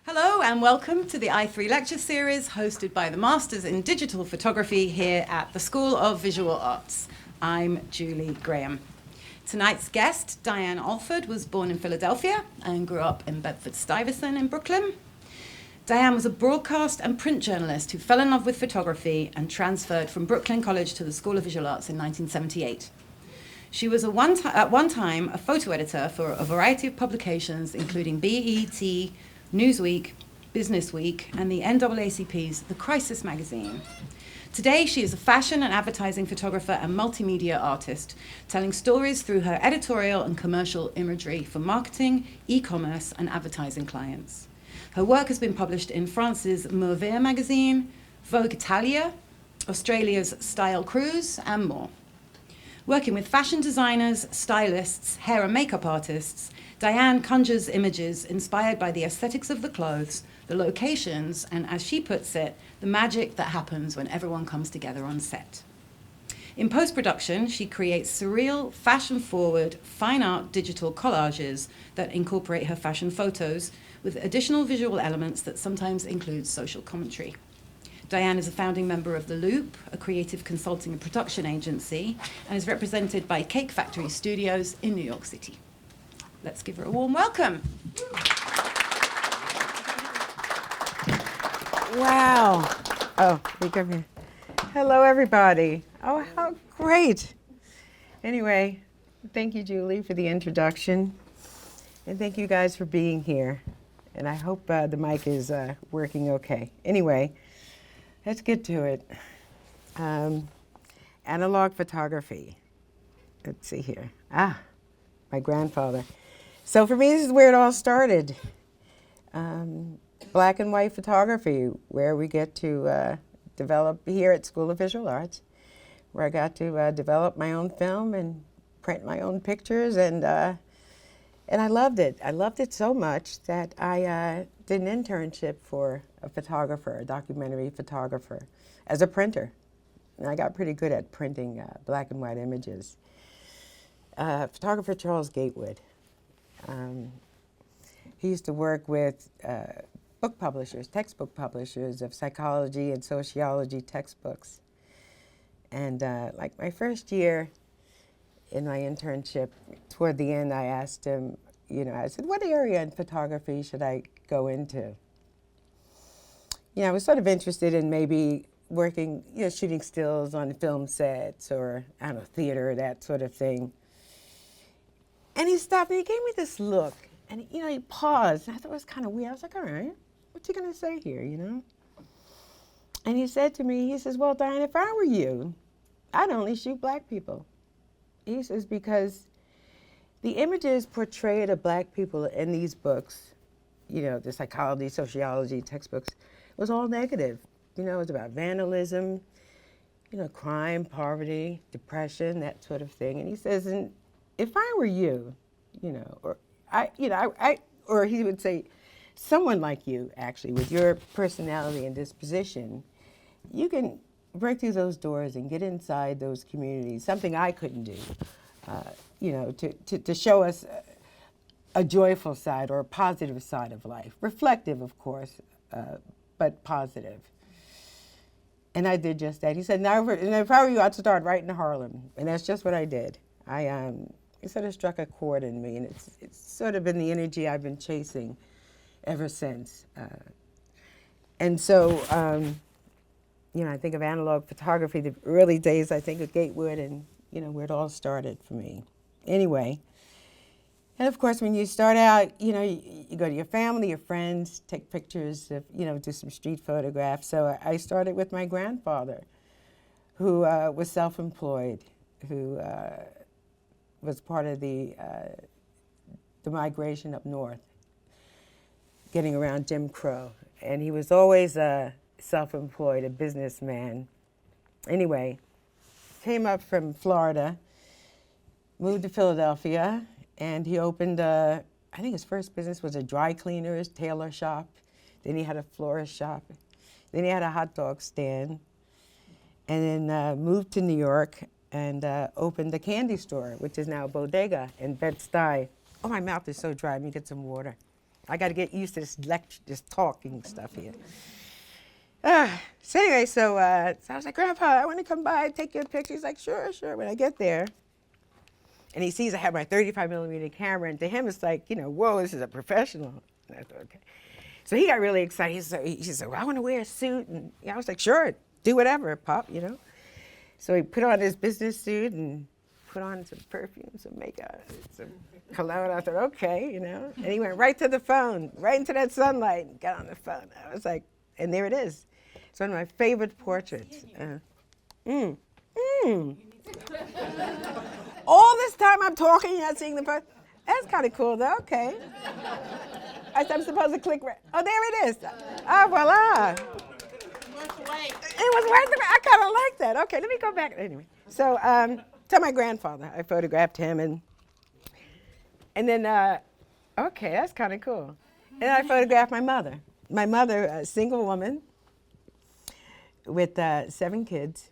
Hello and welcome to the i3 lecture series hosted by the Masters in Digital Photography here at the School of Visual Arts. I'm Julie Graham. Tonight's guest, Diane Allford, was born in Philadelphia and grew up in Bedford-Stuyvesant in Brooklyn. Diane was a broadcast and print journalist who fell in love with photography and transferred from Brooklyn College to the School of Visual Arts in 1978. She was at one time a photo editor for a variety of publications, including BET, Newsweek, Business Week, and the NAACP's The Crisis magazine. Today, she is a fashion and advertising photographer and multimedia artist, telling stories through her editorial and commercial imagery for marketing, e-commerce, and advertising clients. Her work has been published in France's Mauvaise magazine, Vogue Italia, Australia's Style Cruise, and more. Working with fashion designers, stylists, hair and makeup artists, Diane conjures images inspired by the aesthetics of the clothes, the locations, and as she puts it, the magic that happens when everyone comes together on set. In post-production, she creates surreal, fashion-forward, fine art digital collages that incorporate her fashion photos with additional visual elements that sometimes include social commentary. Diane is a founding member of The Loop, a creative consulting and production agency, and is represented by Cake Factory Studios in New York City. Let's give her a warm welcome. Wow. Oh, we come here. Hello, everybody. Oh, how great. Anyway, thank you, Julie, for the introduction. And thank you guys for being here. And I hope the mic is working okay. Anyway, let's get to it. Analog photography. Let's see here. My grandfather. So for me, this is where it all started. Black and white photography, where we get to develop here at School of Visual Arts, where I got to develop my own film and print my own pictures, and I loved it. I loved it so much that I did an internship for a photographer, a documentary photographer, as a printer. And I got pretty good at printing black and white images. Photographer Charles Gatewood. He used to work with book publishers, textbook publishers of psychology and sociology textbooks. And like my first year in my internship, toward the end, I asked him, I said, what area in photography should I go into? I was sort of interested in maybe working, shooting stills on film sets or, theater, that sort of thing. And he stopped and he gave me this look. And, he paused. And I thought it was kind of weird. I was like, all right, what's he going to say here, And he said to me, he says, well, Diane, if I were you, I'd only shoot black people. He says, because the images portrayed of black people in these books, the psychology, sociology textbooks, was all negative. It was about vandalism, crime, poverty, depression, that sort of thing. And he says, and if I were you, or he would say, someone like you, actually, with your personality and disposition, you can break through those doors and get inside those communities, something I couldn't do, to show us a joyful side or a positive side of life, reflective, of course, but positive. And I did just that. He said, now, if I were you, I'd start right in Harlem. And that's just what I did. It sort of struck a chord in me, and it's sort of been the energy I've been chasing ever since. And so, I think of analog photography, the early days, I think of Gatewood and, where it all started for me. Anyway, and of course, when you start out, you go to your family, your friends, take pictures of, do some street photographs. So I started with my grandfather, who was self-employed, who was part of the migration up north, getting around Jim Crow. And he was always self-employed, a businessman. Anyway, came up from Florida, moved to Philadelphia, and he opened, I think his first business was a dry cleaner's tailor shop. Then he had a florist shop. Then he had a hot dog stand. And then moved to New York and opened a candy store, which is now a bodega in Bed-Stuy. Oh, my mouth is so dry. Let me get some water. I got to get used to this talking stuff here. So anyway, so I was like, Grandpa, I want to come by and take your picture. He's like, sure, sure. When I get there, and he sees I have my 35 millimeter camera, and to him it's like, whoa, this is a professional. And I thought, okay. So he got really excited. He said, well, I want to wear a suit. And I was like, sure, do whatever, Pop, So he put on his business suit and put on some perfume, some makeup, some cologne. I thought, okay, And he went right to the phone, right into that sunlight, and got on the phone. I was like, and there it is. It's one of my favorite portraits. All this time I'm talking, you're not seeing the phone. That's kind of cool, though. Okay. I'm supposed to click right. Oh, there it is. Ah, voila. It was worth it. I kind of like that. Okay, let me go back. Anyway, so my grandfather, I photographed him, and then, okay, that's kind of cool. And I photographed my mother. My mother, a single woman with 7 kids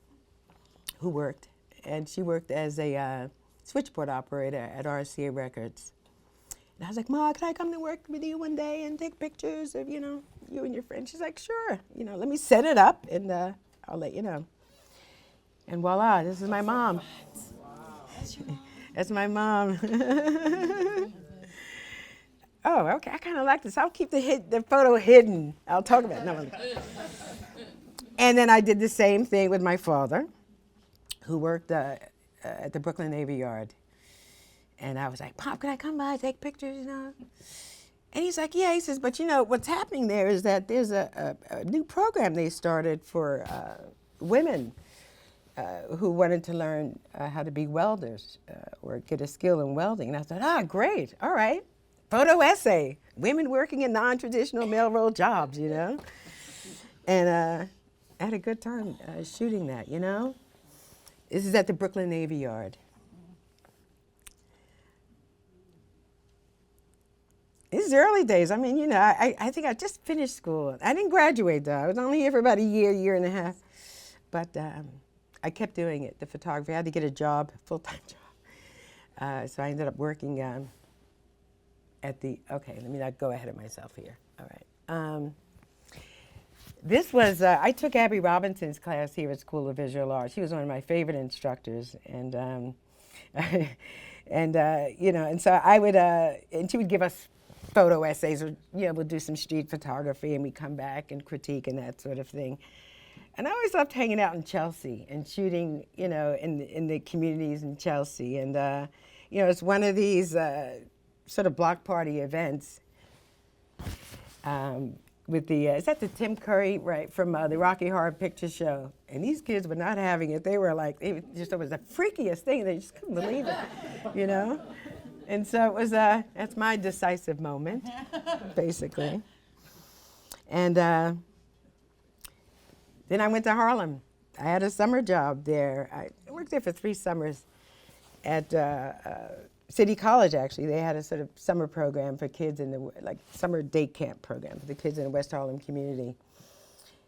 who worked, and she worked as a switchboard operator at RCA Records. And I was like, Ma, can I come to work with you one day and take pictures of, you and your friend? She's like, sure. Let me set it up, and I'll let you know. And voila, this is my mom. That's my mom. Oh, okay, I kind of like this. I'll keep the photo hidden. I'll talk about it. No. And then I did the same thing with my father, who worked at the Brooklyn Navy Yard. And I was like, Pop, can I come by and take pictures, And he's like, yeah. He says, but what's happening there is that there's a new program they started for women who wanted to learn how to be welders or get a skill in welding. And I thought, great, all right. Photo essay, women working in non-traditional male role jobs, And I had a good time shooting that, This is at the Brooklyn Navy Yard. This is the early days. I mean, I think I just finished school. I didn't graduate, though. I was only here for about a year and a half. But I kept doing it, the photography. I had to get a job, full-time job. So I ended up working at the, okay, let me not go ahead of myself here. All right. This was, I took Abby Robinson's class here at School of Visual Arts. She was one of my favorite instructors. And, and so I would, and she would give us photo essays, or, we'll do some street photography, and we'd come back and critique and that sort of thing. And I always loved hanging out in Chelsea and shooting, in the communities in Chelsea. And, it's one of these sort of block party events with the, is that the Tim Curry, right, from the Rocky Horror Picture Show? And these kids were not having it. They were like, it was the freakiest thing. They just couldn't believe it, And so it was, that's my decisive moment, basically. And then I went to Harlem. I had a summer job there. I worked there for 3 summers at City College, actually. They had a sort of summer program for kids in the, summer day camp program for the kids in the West Harlem community.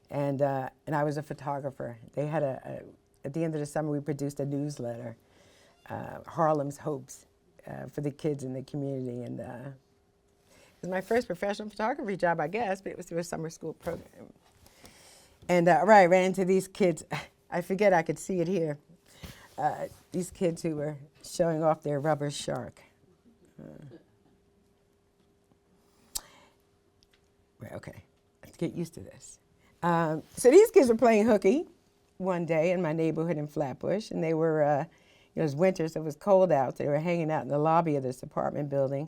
And I was a photographer. They had at the end of the summer, we produced a newsletter, Harlem's Hopes, for the kids in the community. And it was my first professional photography job, I guess, but it was through a summer school program. And I ran into these kids. I forget, I could see it here. These kids who were showing off their rubber shark. Okay, let's get used to this. So these kids were playing hooky one day in my neighborhood in Flatbush, and they were, it was winter, so it was cold out. They were hanging out in the lobby of this apartment building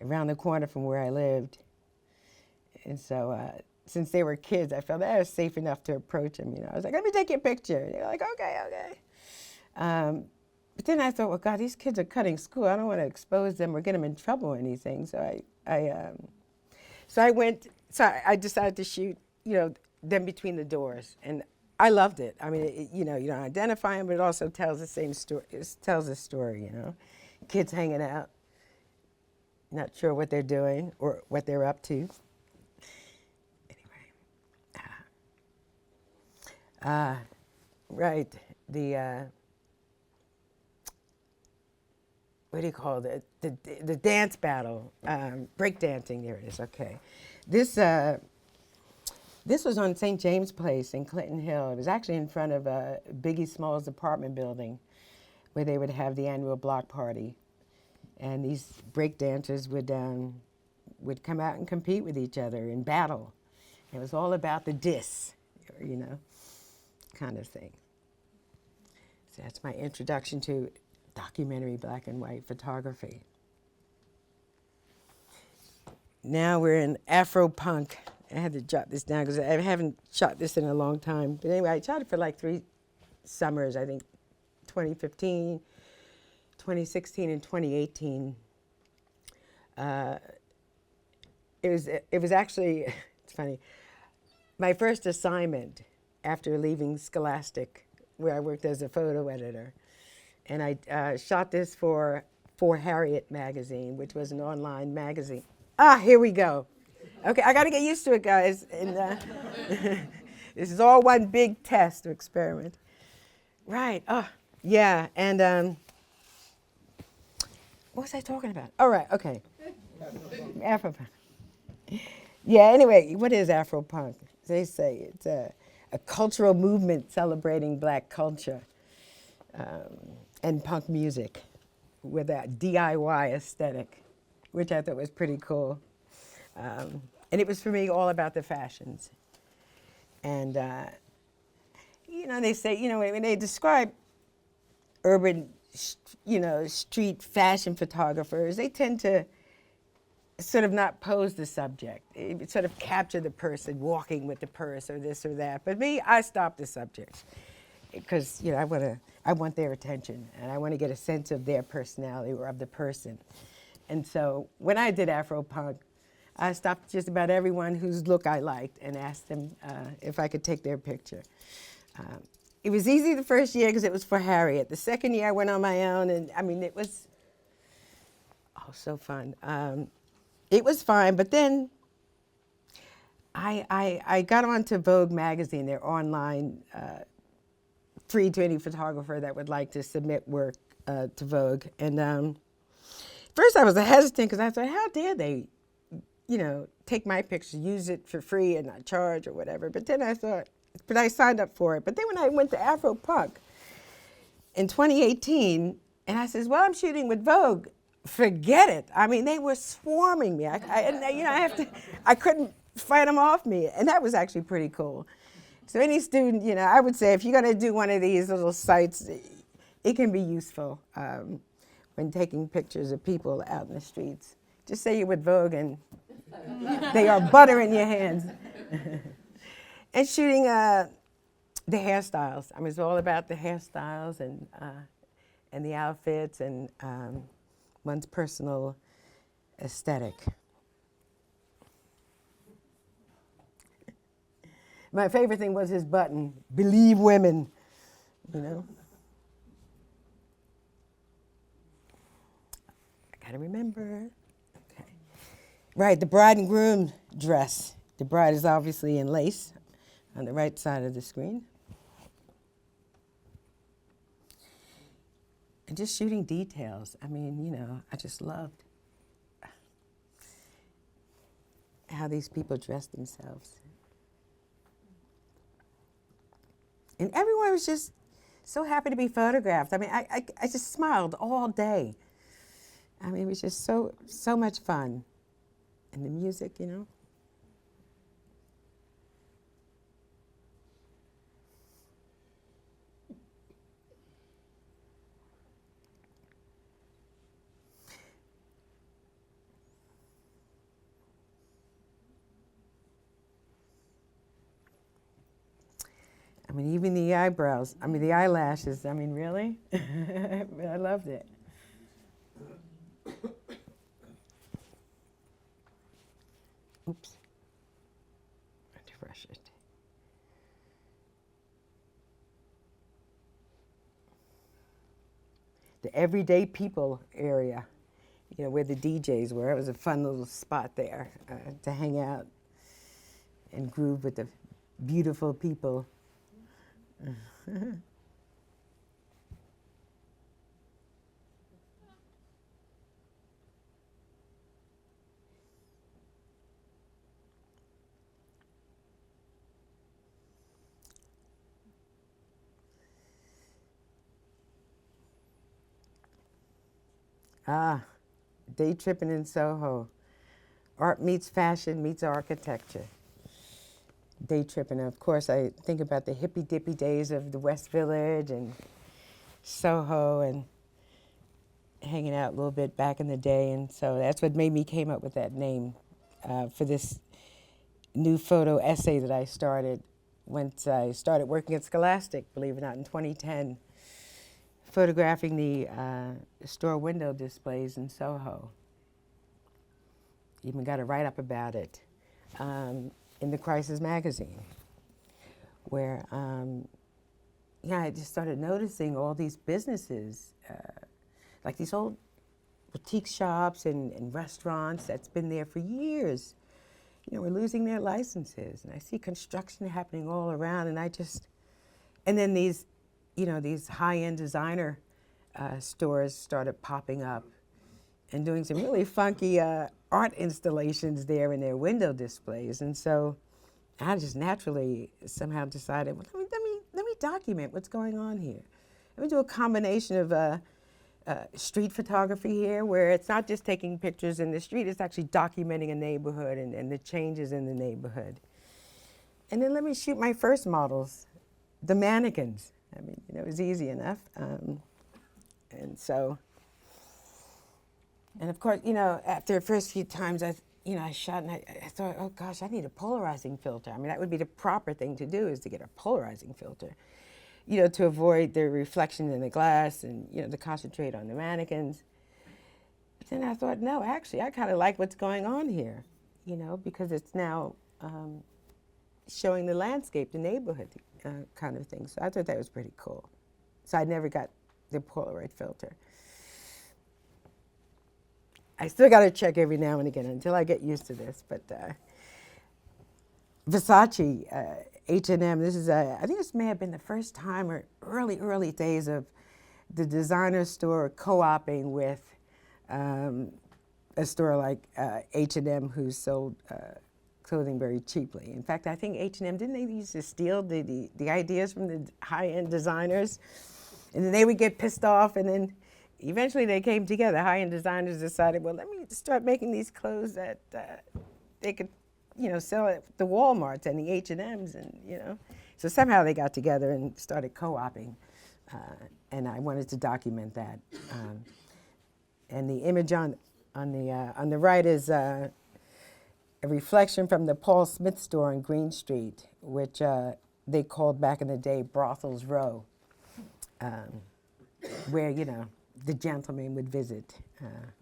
around the corner from where I lived. And so since they were kids, I felt that I was safe enough to approach them. I was like, let me take your picture. They were like, okay. But then I thought, well, God, these kids are cutting school. I don't want to expose them or get them in trouble or anything. So I decided to shoot, them between the doors. And I loved it. I mean, you don't identify them, but it also tells the same story. It tells a story, Kids hanging out, not sure what they're doing or what they're up to. Right, what do you call it? The dance battle, break dancing. There it is. Okay, this was on St. James Place in Clinton Hill. It was actually in front of Biggie Smalls' apartment building, where they would have the annual block party, and these break dancers would come out and compete with each other in battle. It was all about the diss, you know, kind of thing. So that's my introduction to documentary black and white photography. Now we're in Afropunk. I had to jot this down because I haven't shot this in a long time. But anyway, I shot it for like 3 summers, I think 2015, 2016, and 2018. It was actually, it's funny, my first assignment after leaving Scholastic, where I worked as a photo editor. And I shot this for Harriet magazine, which was an online magazine. Ah, here we go. Okay, I got to get used to it, guys. And this is all one big test or experiment. Right. Oh, yeah. And what was I talking about? All right. Okay. Afropunk. Yeah. Anyway, what is Afropunk? They say it's a cultural movement celebrating black culture and punk music with that DIY aesthetic, which I thought was pretty cool. And it was, for me, all about the fashions. And, you know, they say, you know, when they describe urban, you know, street fashion photographers, they tend to sort of not pose the subject. It sort of capture the person walking with the purse or this or that. But me, I stop the subject because, you know, I want their attention, and I want to get a sense of their personality or of the person. And so when I did Afropunk, I stopped just about everyone whose look I liked and asked them if I could take their picture. It was easy the first year because it was for Harriet. The second year I went on my own, and I mean, it was, oh, so fun. It was fine, but then I got onto Vogue magazine, their online free to any photographer that would like to submit work to Vogue. And first I was hesitant because I thought, how dare they, you know, take my picture, use it for free and not charge or whatever. But then I thought, but I signed up for it. But then when I went to Afropunk in 2018, and I says, well, I'm shooting with Vogue, forget it. I mean, they were swarming me. I couldn't fight them off me. And that was actually pretty cool. So any student, you know, I would say if you're going to do one of these little sites, it can be useful when taking pictures of people out in the streets. Just say you're with Vogue and they are butter in your hands. And shooting the hairstyles. I mean, it's all about the hairstyles and the outfits and one's personal aesthetic. My favorite thing was his button, "Believe women," you know. I gotta remember. Okay. Right, the bride and groom dress. The bride is obviously in lace on the right side of the screen. And just shooting details. I mean, you know, I just loved how these people dressed themselves. And everyone was just so happy to be photographed. I mean, I just smiled all day. I mean, it was just so much fun. And the music, you know. I mean, even the eyebrows, I mean, the eyelashes, I mean, really? I loved it. Oops. I have to brush it. The everyday people area, you know, where the DJs were. It was a fun little spot there to hang out and groove with the beautiful people. Ah, day tripping in Soho. Art meets fashion meets architecture. Day tripping. Of course, I think about the hippy dippy days of the West Village and Soho and hanging out a little bit back in the day. And so that's what made me came up with that name for this new photo essay that I started once I started working at Scholastic, believe it or not, in 2010, photographing the store window displays in Soho. Even got a write-up about it in the Crisis magazine, where I just started noticing all these businesses, like these old boutique shops and restaurants that's been there for years. We're losing their licenses, and I see construction happening all around, and then these high-end designer stores started popping up and doing some really funky art installations there in their window displays. And so I just naturally somehow decided, well, let me document what's going on here. Let me do a combination of street photography here, where it's not just taking pictures in the street, it's actually documenting a neighborhood and the changes in the neighborhood. And then let me shoot my first models, the mannequins. I mean, it was easy enough. And of course, after the first few times I shot, and I thought, oh gosh, I need a polarizing filter. I mean, that would be the proper thing to do, is to get a polarizing filter, to avoid the reflection in the glass and, to concentrate on the mannequins. But then I thought, no, actually, I kind of like what's going on here, because it's now showing the landscape, the neighborhood kind of thing. So I thought that was pretty cool. So I never got the Polaroid filter. I still got to check every now and again until I get used to this. But Versace, H&M, this is, I think this may have been the first time or early days of the designer store co-oping with a store like H&M, who sold clothing very cheaply. In fact, I think H&M, didn't they used to steal the ideas from the high-end designers? And then they would get pissed off, and then eventually they came together. High-end designers decided, well, let me start making these clothes that they could, sell at the Walmarts and the H&Ms, and So somehow they got together and started co-oping, and I wanted to document that. And the image on the right is a reflection from the Paul Smith store on Green Street, which they called back in the day Brothels Row, where the gentleman would visit, kind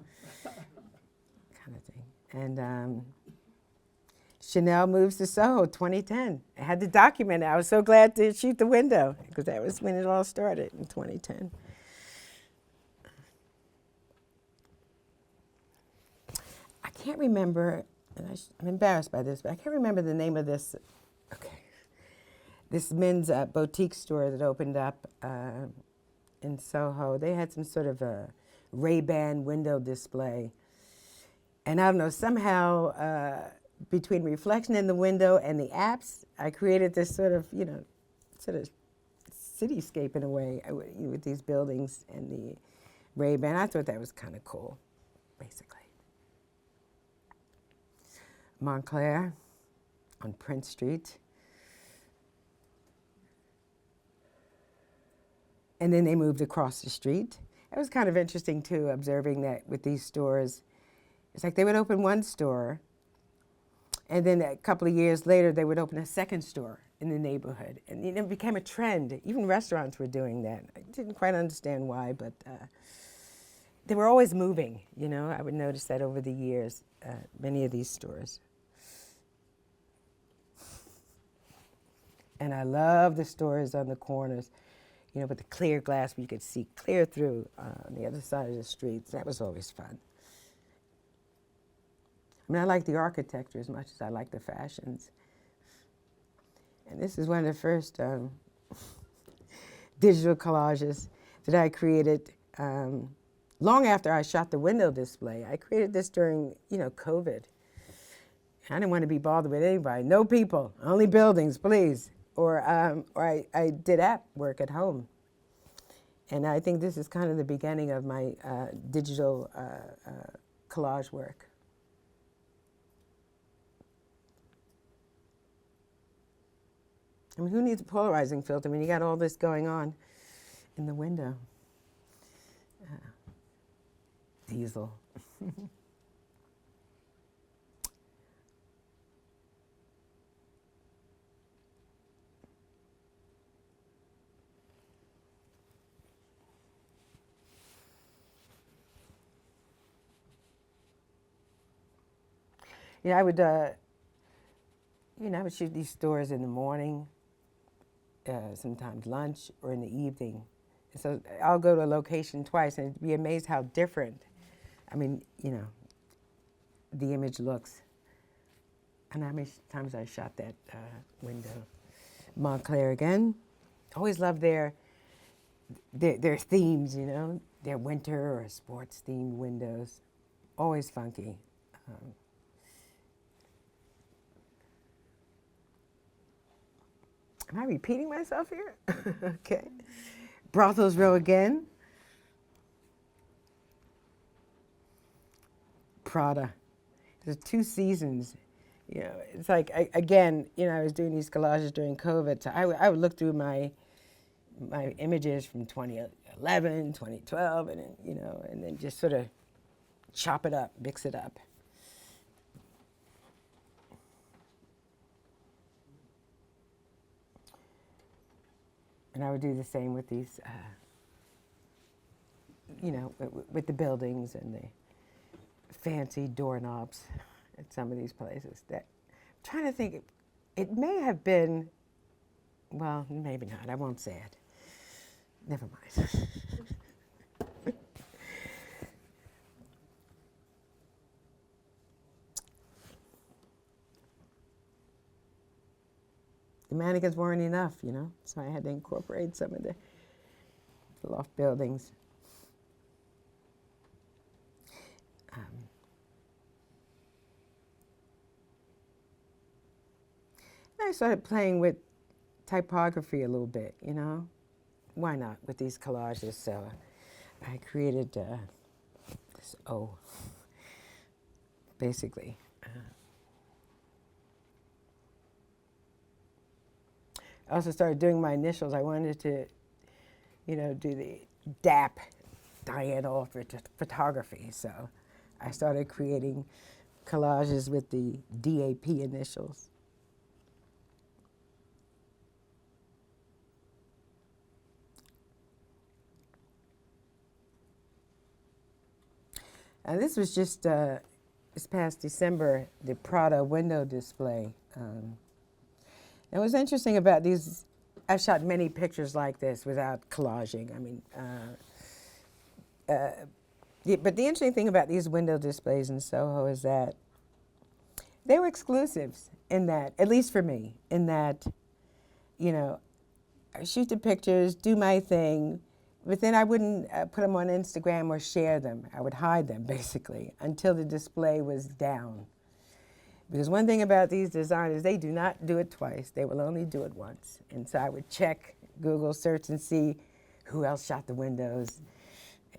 of thing. And Chanel moves to Soho, 2010. I had to document it. I was so glad to shoot the window, because that was when it all started, in 2010. I can't remember, and I'm embarrassed by this, but I can't remember the name of this. This men's boutique store that opened up in Soho. They had some sort of a Ray-Ban window display. And I don't know, somehow between reflection in the window and the apps, I created this sort of cityscape in a way with these buildings and the Ray-Ban. I thought that was kind of cool, basically. Montclair on Prince Street. And then they moved across the street. It was kind of interesting, too, observing that with these stores. It's like they would open one store, and then a couple of years later, they would open a second store in the neighborhood. And it became a trend. Even restaurants were doing that. I didn't quite understand why, but they were always moving. I would notice that over the years, many of these stores. And I love the stores on the corners, with the clear glass where you could see clear through on the other side of the streets. That was always fun. I mean, I like the architecture as much as I like the fashions. And this is one of the first digital collages that I created long after I shot the window display. I created this during, COVID. I didn't want to be bothered with anybody. No people, only buildings, please. Or I did app work at home. And I think this is kind of the beginning of my digital collage work. I mean, who needs a polarizing filter when you got all this going on in the window? Diesel. Yeah, I would, I would shoot these stores in the morning, sometimes lunch, or in the evening. So I'll go to a location twice and be amazed how different, I mean, the image looks. And how many times I shot that window. Montclair again. Always love their themes, their winter or sports themed windows. Always funky. Am I repeating myself here? Okay. Brothels Row again. Prada. There's 2 seasons. It's like, again, I was doing these collages during COVID, so I would look through my images from 2011, 2012, and then, and then just sort of chop it up, mix it up. And I would do the same with these, with the buildings and the fancy doorknobs at some of these places. I'm trying to think, it may have been, well, maybe not. I won't say it. Never mind. The mannequins weren't enough, so I had to incorporate some of the loft buildings. I started playing with typography a little bit, Why not with these collages? So I created this O, basically. I also started doing my initials. I wanted to, do the DAP, Diane Allford photography. So I started creating collages with the DAP initials. And this was just this past December, the Prada window display. And what's interesting about these, I've shot many pictures like this without collaging. I mean, but the interesting thing about these window displays in Soho is that they were exclusives in that, at least for me, in that, I shoot the pictures, do my thing, but then I wouldn't put them on Instagram or share them. I would hide them, basically, until the display was down. Because one thing about these designers, they do not do it twice. They will only do it once. And so I would check, Google search, and see who else shot the windows.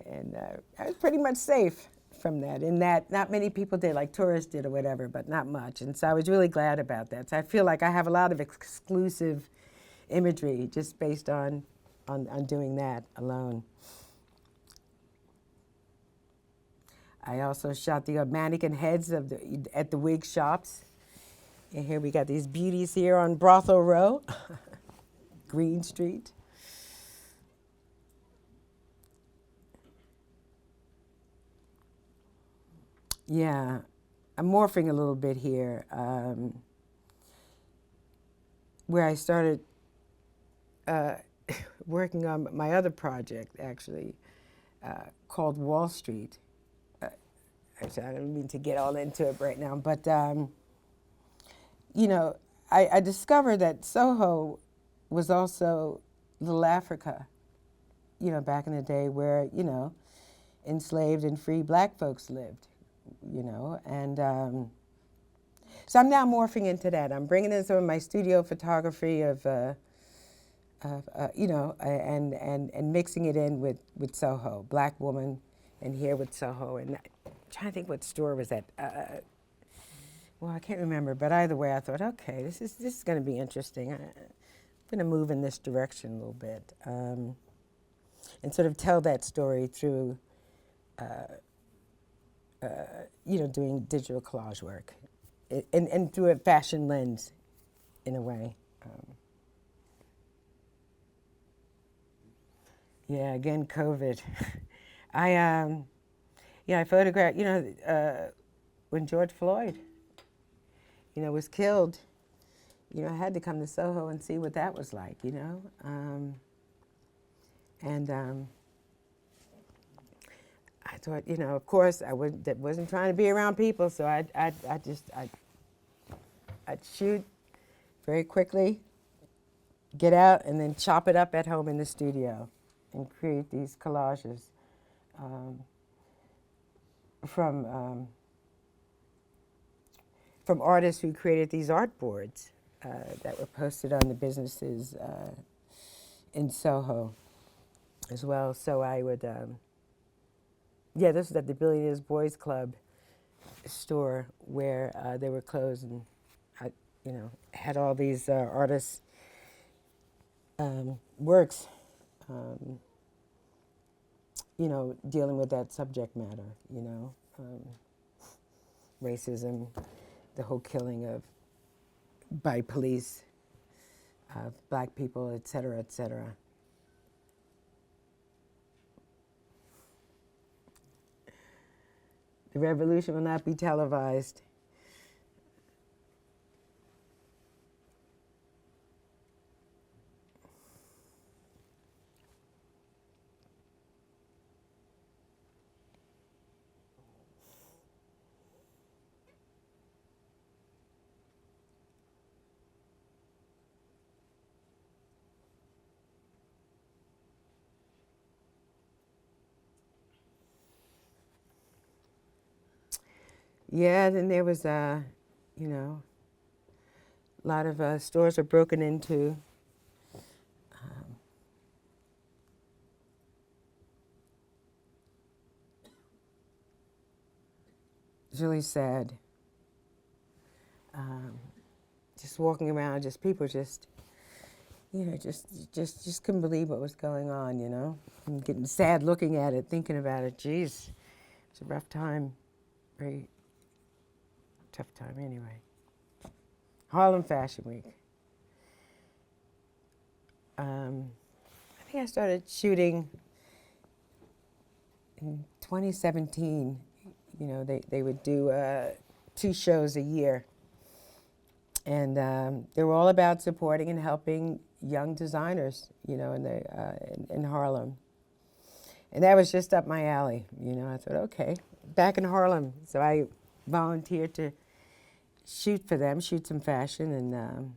And I was pretty much safe from that, in that not many people did, like tourists did or whatever, but not much. And so I was really glad about that. So I feel like I have a lot of exclusive imagery just based on doing that alone. I also shot the mannequin heads at the wig shops. And here we got these beauties here on Brothel Row, Green Street. Yeah, I'm morphing a little bit here, where I started working on my other project, actually, called Wall Street. Actually, I don't mean to get all into it right now, but, I discovered that Soho was also Little Africa, back in the day where, enslaved and free black folks lived, and so I'm now morphing into that. I'm bringing in some of my studio photography of and mixing it in with Soho, black woman, and here with Soho. And I'm trying to think what store was that. Well, I can't remember, but either way, I thought, okay, this is going to be interesting. I'm going to move in this direction a little bit, and sort of tell that story through, doing digital collage work, and through a fashion lens, in a way. Yeah, again, COVID. I photographed, when George Floyd, was killed. I had to come to Soho and see what that was like, I thought, of course, wasn't trying to be around people, so I'd shoot very quickly, get out, and then chop it up at home in the studio and create these collages from artists who created these art boards that were posted on the businesses in Soho as well. So I would, this was at the Billionaires Boys Club store where they were closed, and I, had all these artists' works, dealing with that subject matter, racism, the whole killing by police of black people, et cetera, et cetera. The revolution will not be televised. Yeah, then there was, a lot of stores were broken into. It's really sad. Just walking around, people just couldn't believe what was going on, and getting sad looking at it, thinking about it. Geez, it's a rough time, very tough time anyway. Harlem Fashion Week. I think I started shooting in 2017. They would do 2 shows a year. And they were all about supporting and helping young designers, in Harlem. And that was just up my alley. I thought, okay, back in Harlem. So I volunteered to shoot for them, shoot some fashion, and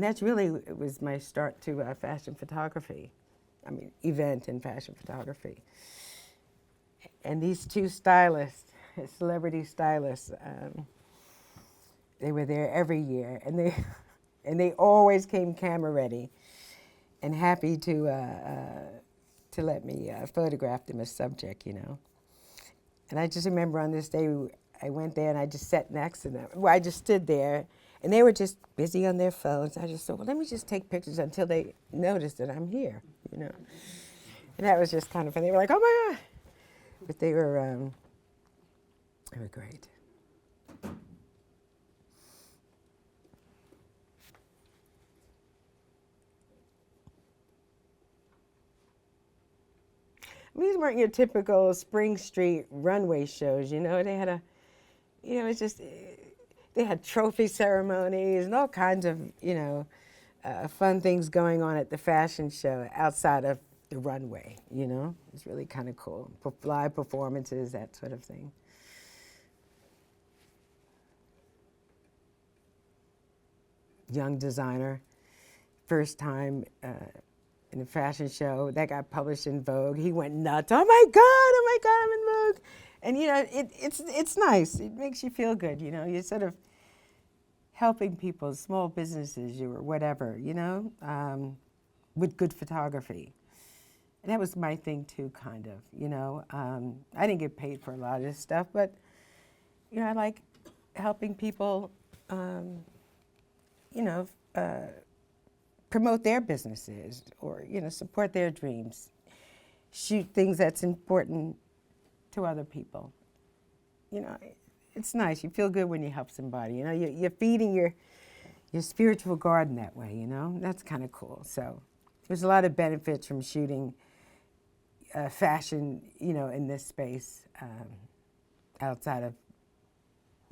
that's really, it was my start to fashion photography. Event and fashion photography. And these 2 stylists, celebrity stylists, they were there every year, and they always came camera ready and happy to let me photograph them as subject, And I just remember on this day, I went there and I just sat next to them. Well, I just stood there, and they were just busy on their phones. I just thought, well, let me just take pictures until they notice that I'm here, And that was just kind of fun. They were like, oh my God. But they were great. These weren't your typical Spring Street runway shows, They had they had trophy ceremonies and all kinds of, fun things going on at the fashion show outside of the runway, It's really kind of cool. Live performances, that sort of thing. Young designer, first time in a fashion show that got published in Vogue. He went nuts. Oh my God, I'm in Vogue. And it's nice. It makes you feel good. You're sort of helping people, small businesses or whatever. with good photography. And that was my thing too, kind of, you know. I didn't get paid for a lot of this stuff, but, you know, I like helping people, you know, promote their businesses or, you know, support their dreams, shoot things that's important to other people. You know, it's nice. You feel good when you help somebody. You know, you're feeding your spiritual garden that way, you know. That's kind of cool. So there's a lot of benefits from shooting fashion, you know, in this space outside of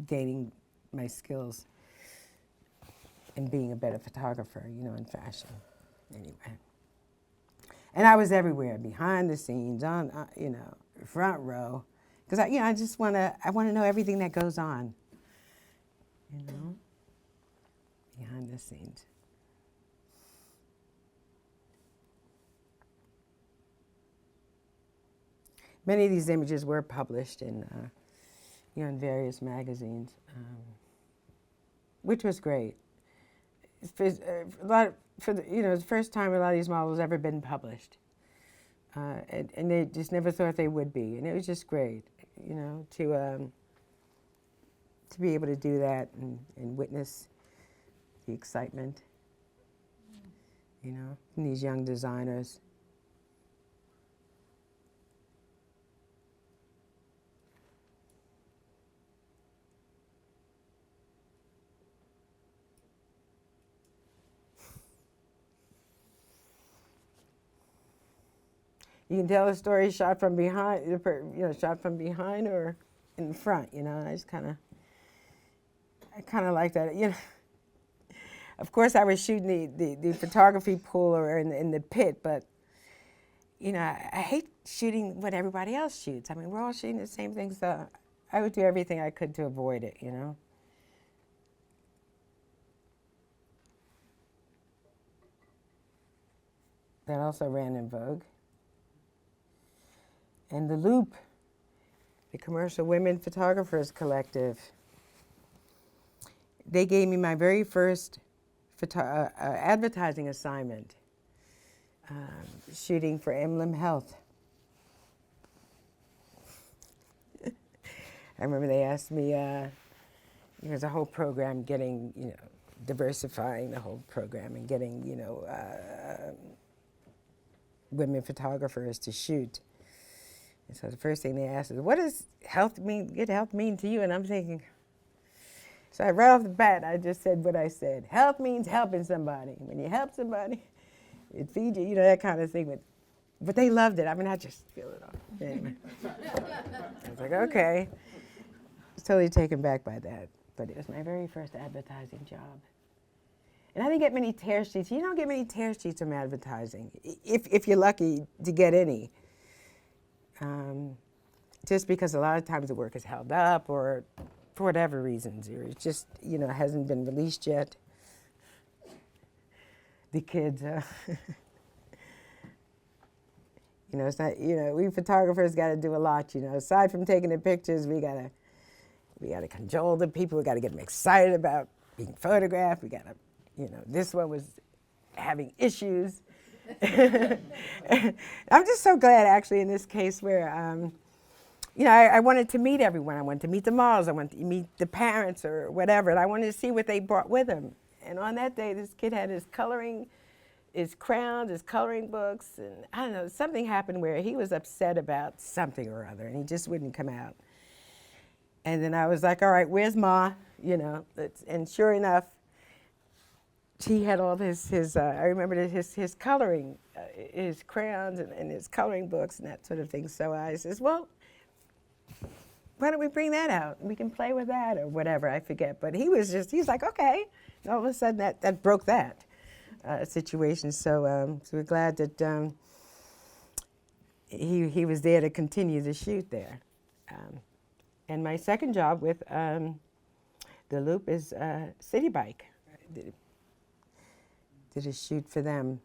gaining my skills and being a better photographer, you know, in fashion. Anyway. And I was everywhere, behind the scenes, on, you know, front row. Because I just want to know everything that goes on, you know, behind the scenes. Many of these images were published in, you know, in various magazines, which was great. You know, the first time a lot of these models ever been published, and they just never thought they would be, and it was just great, you know, to be able to do that and witness the excitement, you know, from these young designers. You can tell a story shot from behind, you know, shot from behind or in front. You know, I kind of like that. You know, of course, I was shooting the photography pool or in the pit, but you know, I hate shooting what everybody else shoots. I mean, we're all shooting the same thing, so I would do everything I could to avoid it. You know. That also ran in Vogue. And the Loop, the Commercial Women Photographers Collective. They gave me my very first advertising assignment, shooting for Emblem Health. I remember they asked me, there's a whole program getting, you know, diversifying the whole program and getting, you know, women photographers to shoot. And so the first thing they asked is, what does good health mean to you? And I'm thinking, so right off the bat, I just said what I said. Health means helping somebody. When you help somebody, it feeds you, you know, that kind of thing. But they loved it. I mean, I just feel it off. Anyway. I was like, okay. I was totally taken back by that. But it was my very first advertising job. And I didn't get many tear sheets. You don't get many tear sheets from advertising, if you're lucky to get any. Just because a lot of times the work is held up or for whatever reasons, or it just, you know, hasn't been released yet. The kids, you know, it's not, you know, we photographers got to do a lot, you know. Aside from taking the pictures, we gotta cajole the people. We got to get them excited about being photographed. We got to, you know, this one was having issues. I'm just so glad, actually, in this case where, you know, I wanted to meet everyone. I wanted to meet the models. I wanted to meet the parents or whatever, and I wanted to see what they brought with them. And on that day, this kid had his coloring, his crayons, his coloring books, and I don't know, something happened where he was upset about something or other, and he just wouldn't come out. And then I was like, all right, where's Ma? You know, and sure enough, he had all his I remember his coloring, his crayons and his coloring books and that sort of thing. So I says, well, why don't we bring that out? We can play with that or whatever, I forget. But he's like, okay. And all of a sudden that broke that situation. So we're glad that he was there to continue the shoot there. And my second job with the Loop is City Bike. Did a shoot for them.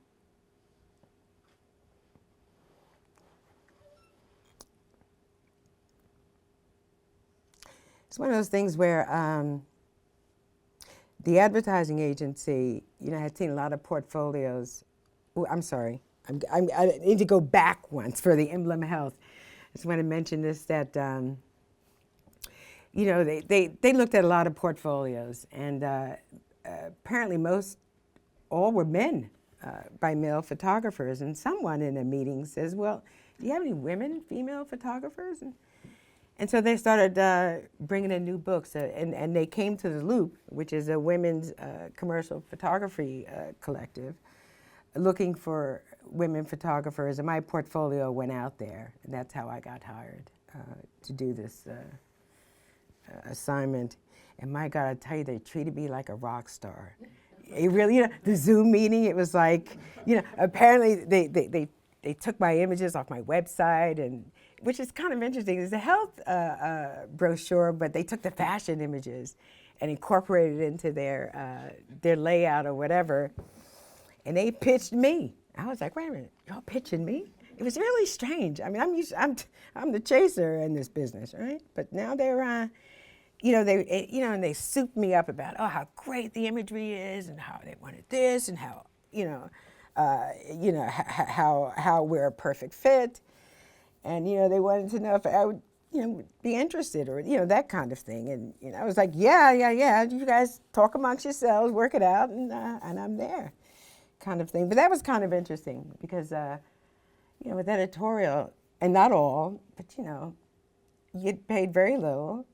It's one of those things where the advertising agency, you know, had seen a lot of portfolios oh, I'm sorry. I need to go back once for the emblem health. I just want to mention this, that, you know, they looked at a lot of portfolios, and apparently all were men by male photographers. And someone in a meeting says, well, do you have any women, female photographers? And so they started bringing in new books, and they came to the Loop, which is a women's commercial photography collective, looking for women photographers, and my portfolio went out there, and that's how I got hired to do this assignment. And my God, I tell you, they treated me like a rock star. It really, you know, the Zoom meeting, it was like, you know, apparently they took my images off my website, and which is kind of interesting. It's a health brochure, but they took the fashion images and incorporated it into their layout or whatever. And they pitched me. I was like, wait a minute, y'all pitching me? It was really strange. I mean, I'm the chaser in this business, right? But now they're, you know, and they souped me up about, oh, how great the imagery is, and how they wanted this, and how, how we're a perfect fit. And, you know, they wanted to know if I would, you know, be interested, or, you know, that kind of thing. And, you know, I was like, yeah, you guys talk amongst yourselves, work it out, and I'm there, kind of thing. But that was kind of interesting because, you know, with editorial, and not all, but, you know, you get paid very little.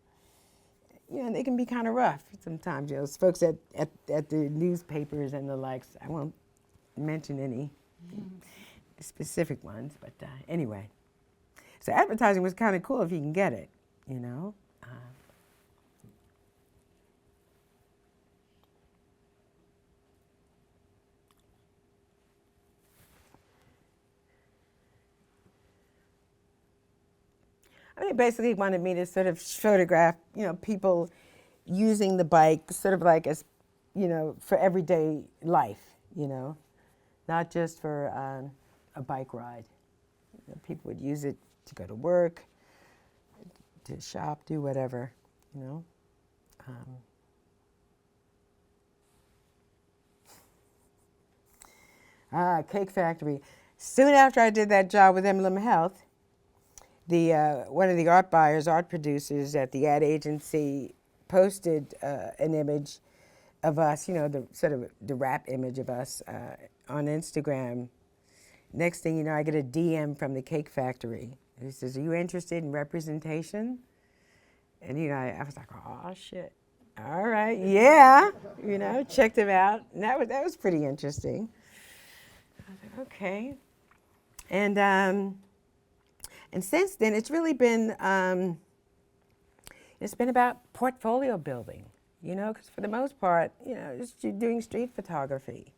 You know, they can be kind of rough sometimes. You know, those folks at the newspapers and the likes, I won't mention any specific ones, but anyway. So advertising was kind of cool if you can get it, you know. I mean, basically wanted me to sort of photograph, you know, people using the bike sort of like as, you know, for everyday life, you know, not just for a bike ride. You know, people would use it to go to work, to shop, do whatever, you know. Cake Factory. Soon after I did that job with Emblem Health, one of the art buyers, art producers at the ad agency posted an image of us, you know, the sort of the wrap image of us on Instagram. Next thing you know, I get a DM from the Cake Factory. He says, are you interested in representation? And, you know, I was like, oh, shit. All right, yeah. You know, checked him out. And that was pretty interesting. I was like, okay. And since then, it's really been, it's been about portfolio building, you know, because for the most part, you know, just doing street photography.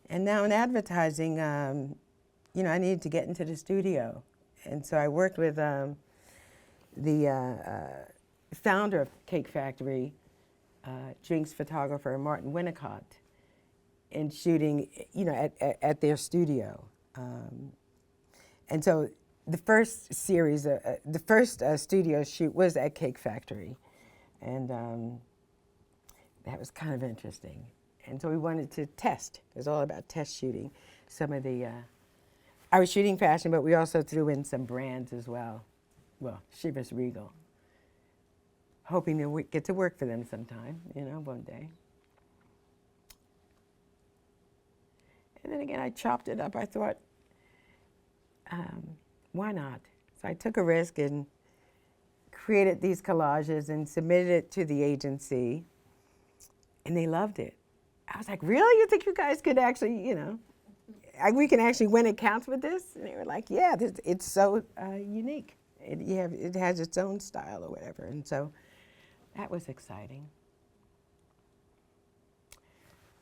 And now in advertising, you know, I needed to get into the studio. And so I worked with the founder of Cake Factory, drinks photographer Martin Winnicott, in shooting, you know, at their studio. And so the first series, the first studio shoot was at Cake Factory. And that was kind of interesting. And so we wanted to test. It was all about test shooting. Some of the, I was shooting fashion, but we also threw in some brands as well. Well, Chivas Regal. Hoping to get to work for them sometime, you know, one day. And then again, I chopped it up. I thought, why not? So I took a risk and created these collages and submitted it to the agency, and they loved it. I was like, really? You think you guys could actually, you know, we can actually win accounts with this? And they were like, yeah, it's so unique. It has its own style or whatever. And so that was exciting.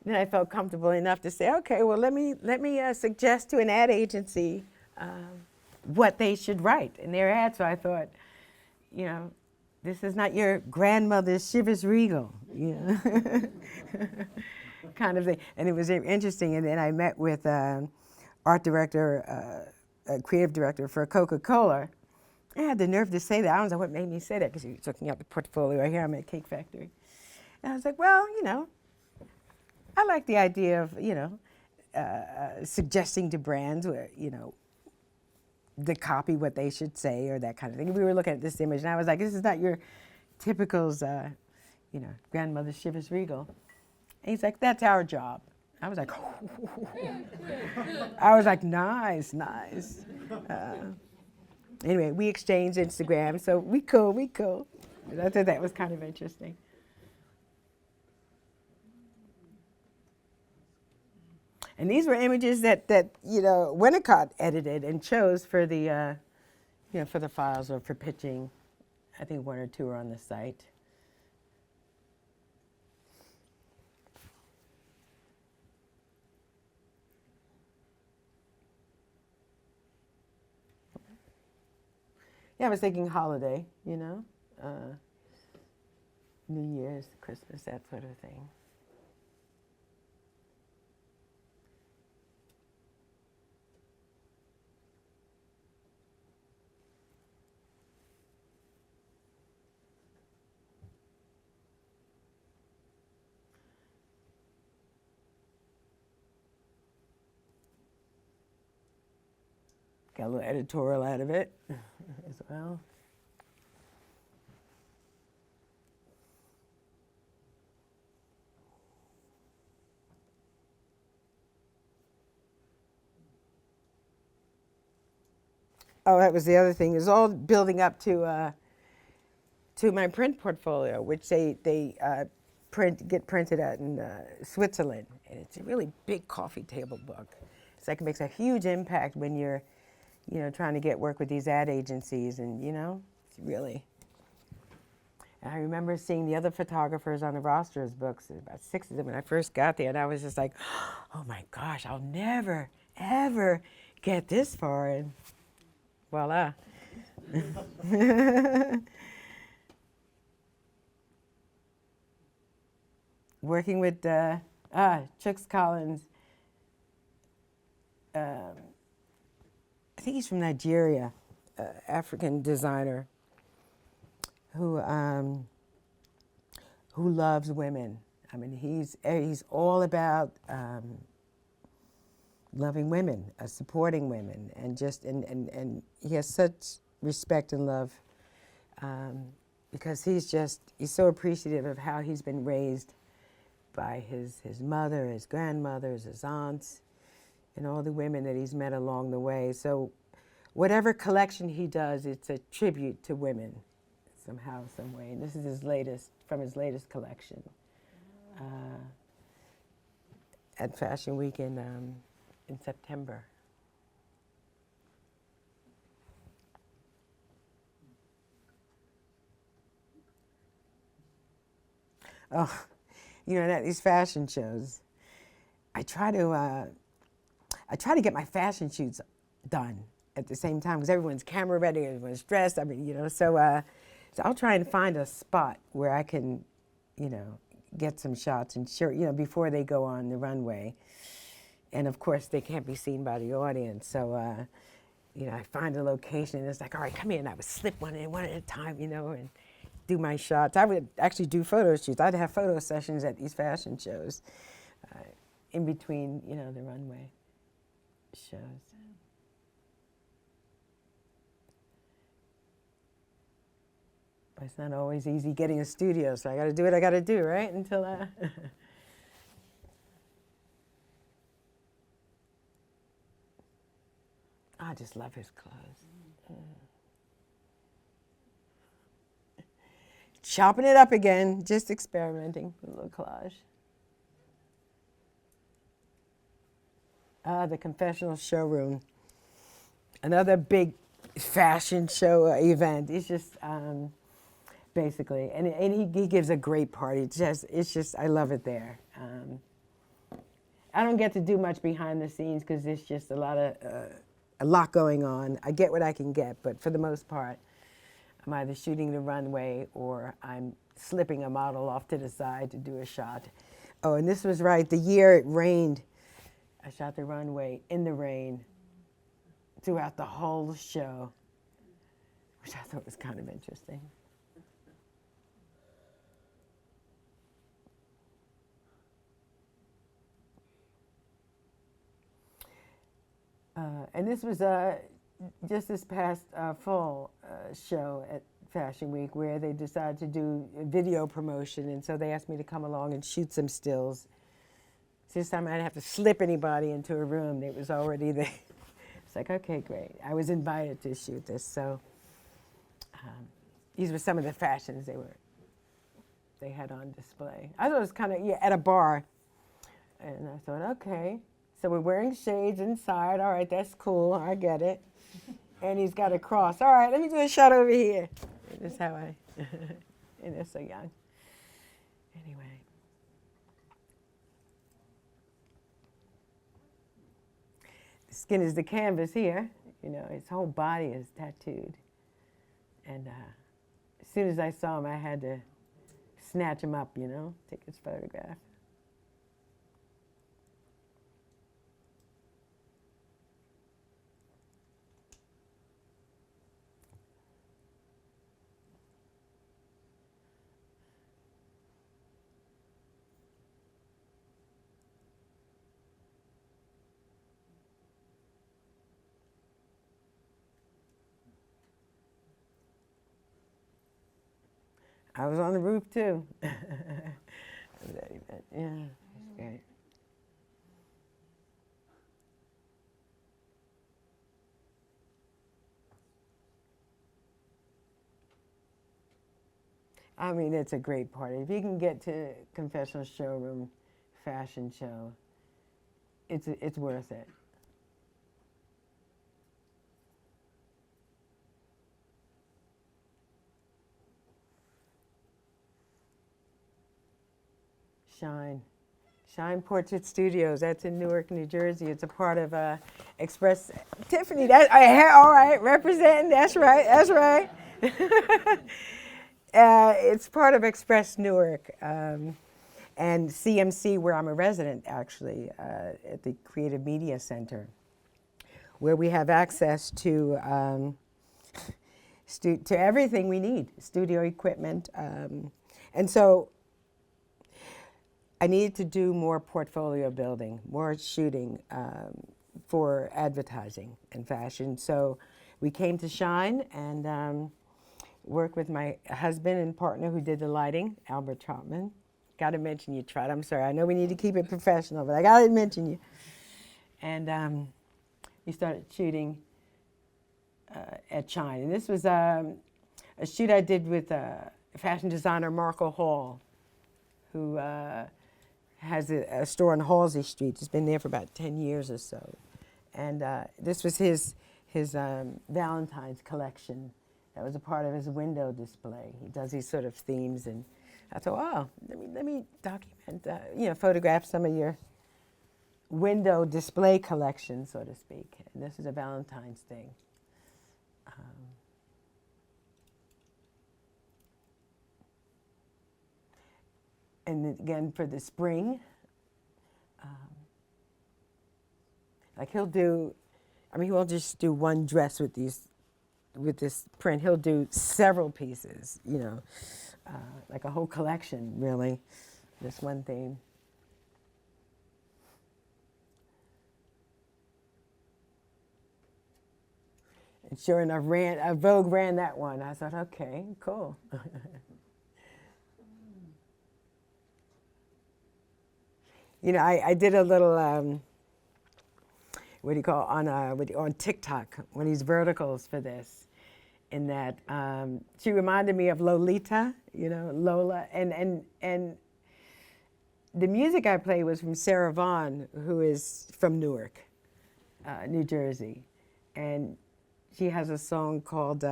Then I felt comfortable enough to say, okay, well, let me suggest to an ad agency what they should write in their ad. So I thought, you know, this is not your grandmother's Chivas Regal, you know, kind of thing. And it was interesting. And then I met with art director, creative director for Coca-Cola. I had the nerve to say that. I don't know what made me say that, because he was looking at the portfolio. Here I'm at Cake Factory. And I was like, well, you know, I like the idea of, you know, suggesting to brands, where, you know, the copy, what they should say, or that kind of thing. We were looking at this image, and I was like, this is not your typical, you know, grandmother's Chivas Regal. And he's like, that's our job. I was like, nice, nice. Anyway, we exchanged Instagram, so we cool. I thought that was kind of interesting. And these were images that you know, Winnicott edited and chose for the you know, for the files or for pitching. I think 1 or 2 are on the site. Yeah, I was thinking holiday, you know, New Year's, Christmas, that sort of thing. Got a little editorial out of it as well. Oh, that was the other thing. It was all building up to my print portfolio, which they get printed out in Switzerland, and it's a really big coffee table book. It's like it makes a huge impact when you're, you know, trying to get work with these ad agencies, and you know, it's really. And I remember seeing the other photographers on the rosters books, about 6 of them when I first got there, and I was just like, oh my gosh, I'll never, ever get this far, and voila. Working with Chuck Collins. I think he's from Nigeria, African designer who loves women. I mean, he's all about loving women, supporting women, and he has such respect and love because he's so appreciative of how he's been raised by his mother, his grandmothers, his aunts, and all the women that he's met along the way. So whatever collection he does, it's a tribute to women somehow, some way. And this is from his latest collection at Fashion Week in September. Oh, you know, at these fashion shows, I try to get my fashion shoots done at the same time because everyone's camera ready, everyone's dressed. I mean, you know, so I'll try and find a spot where I can, you know, get some shots and sure, you know, before they go on the runway. And of course, they can't be seen by the audience. So, you know, I find a location and it's like, all right, come here, and I would slip one in one at a time, you know, and do my shots. I would actually do photo shoots. I'd have photo sessions at these fashion shows in between, you know, the runway shows. But it's not always easy getting a studio, so I got to do what I got to do, right? Until I just love his clothes. Chopping it up again, just experimenting with a little collage. The Confessional Showroom, another big fashion show event. It's just basically, and he gives a great party. It's just I love it there. I don't get to do much behind the scenes because there's just a lot going on. I get what I can get, but for the most part, I'm either shooting the runway or I'm slipping a model off to the side to do a shot. Oh, and this was right, the year it rained. I shot the runway in the rain throughout the whole show, which I thought was kind of interesting. And this was just this past fall show at Fashion Week where they decided to do a video promotion, and so they asked me to come along and shoot some stills. So this time I didn't have to slip anybody into a room. It was already there. It's like, okay, great. I was invited to shoot this, so these were some of the fashions they had on display. I thought it was kind of, at a bar, and I thought, okay. So we're wearing shades inside. All right, that's cool. I get it. And he's got a cross. All right, let me do a shot over here. That's how and they're so young. Anyway. The skin is the canvas here. His whole body is tattooed. And as soon as I saw him, I had to snatch him up, take his photograph. I was on the roof too. That event. Yeah, it's great. I mean, it's a great party. If you can get to Confessional Showroom fashion show, it's worth it. Shine Portrait Studios. That's in Newark, New Jersey. It's a part of Express. Tiffany, all right, representing. That's right. That's right. It's part of Express Newark and CMC, where I'm a resident, actually, at the Creative Media Center, where we have access to everything we need, studio equipment, and so. I needed to do more portfolio building, more shooting for advertising and fashion. So we came to Shine and worked with my husband and partner who did the lighting, Albert Troutman. Got to mention you, Trout. I'm sorry. I know we need to keep it professional, but I got to mention you. And we started shooting at Shine. And this was a shoot I did with fashion designer Marco Hall, who has a store on Halsey Street. It's been there for about 10 years or so. And this was his Valentine's collection. That was a part of his window display. He does these sort of themes, and I thought, oh, let me document, photograph some of your window display collection, so to speak. And this is a Valentine's thing. And again, for the spring, like he won't just do one dress with this print. He'll do several pieces, like a whole collection, really, this one theme. And sure enough, Vogue ran that one. I thought, okay, cool. I did a little, on TikTok, one of these verticals for this, in that she reminded me of Lolita, Lola, and the music I played was from Sarah Vaughan, who is from Newark, New Jersey, and she has a song called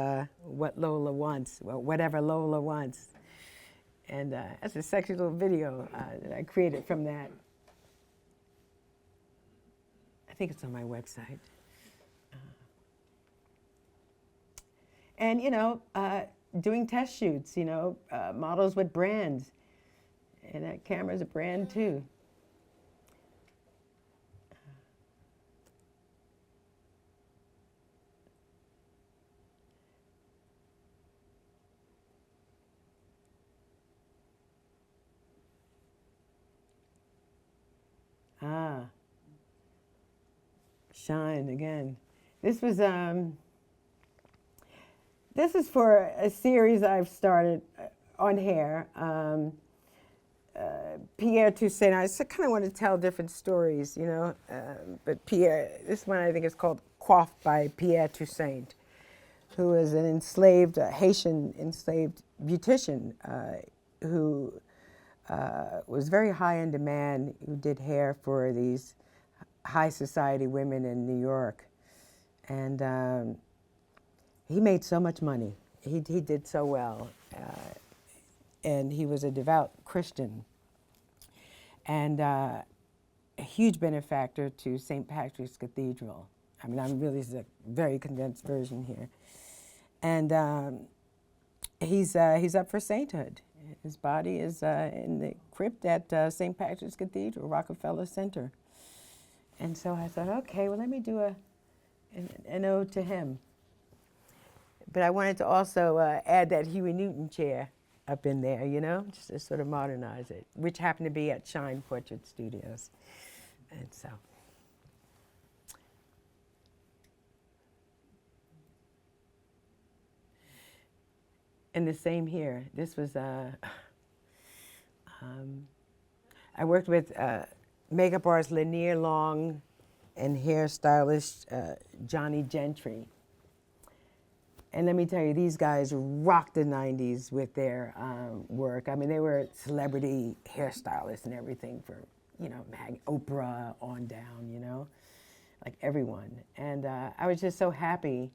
What Lola Wants, well, Whatever Lola Wants, and that's a sexy little video that I created from that. I think it's on my website. And, doing test shoots, models with brands. And that camera's a brand, too. Shine again. This is for a series I've started on hair. Pierre Toussaint. I just kind of want to tell different stories, you know. But Pierre, this one I think is called Coiffed by Pierre Toussaint, who is an enslaved, Haitian enslaved beautician who was very high in demand, who did hair for these high society women in New York. And he made so much money. He did so well. And he was a devout Christian. And a huge benefactor to St. Patrick's Cathedral. I mean, this is a very condensed version here. And he's up for sainthood. His body is in the crypt at St. Patrick's Cathedral, Rockefeller Center. And so I thought, okay, well, let me do an ode to him. But I wanted to also add that Huey Newton chair up in there, you know, just to sort of modernize it, which happened to be at Shine Portrait Studios. And so. And the same here. This was, I worked with makeup artist Lanier Long and hairstylist Johnny Gentry. And let me tell you, these guys rocked the 90s with their work. I mean, they were celebrity hairstylists and everything for, you know, Oprah on down, you know, like everyone. And I was just so happy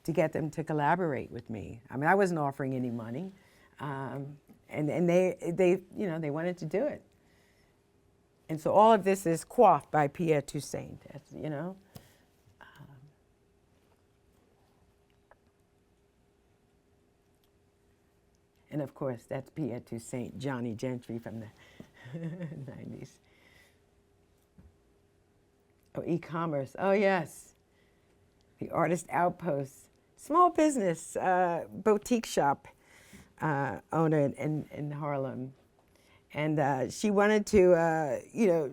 to get them to collaborate with me. I mean, I wasn't offering any money. And they, you know, they wanted to do it. And so all of this is coiffed by Pierre Toussaint, you know. And of course, that's Pierre Toussaint, Johnny Gentry from the 90s. Oh, eCommerce, oh yes. The Artist Outpost, small business, boutique shop owner in Harlem. And she wanted to, you know,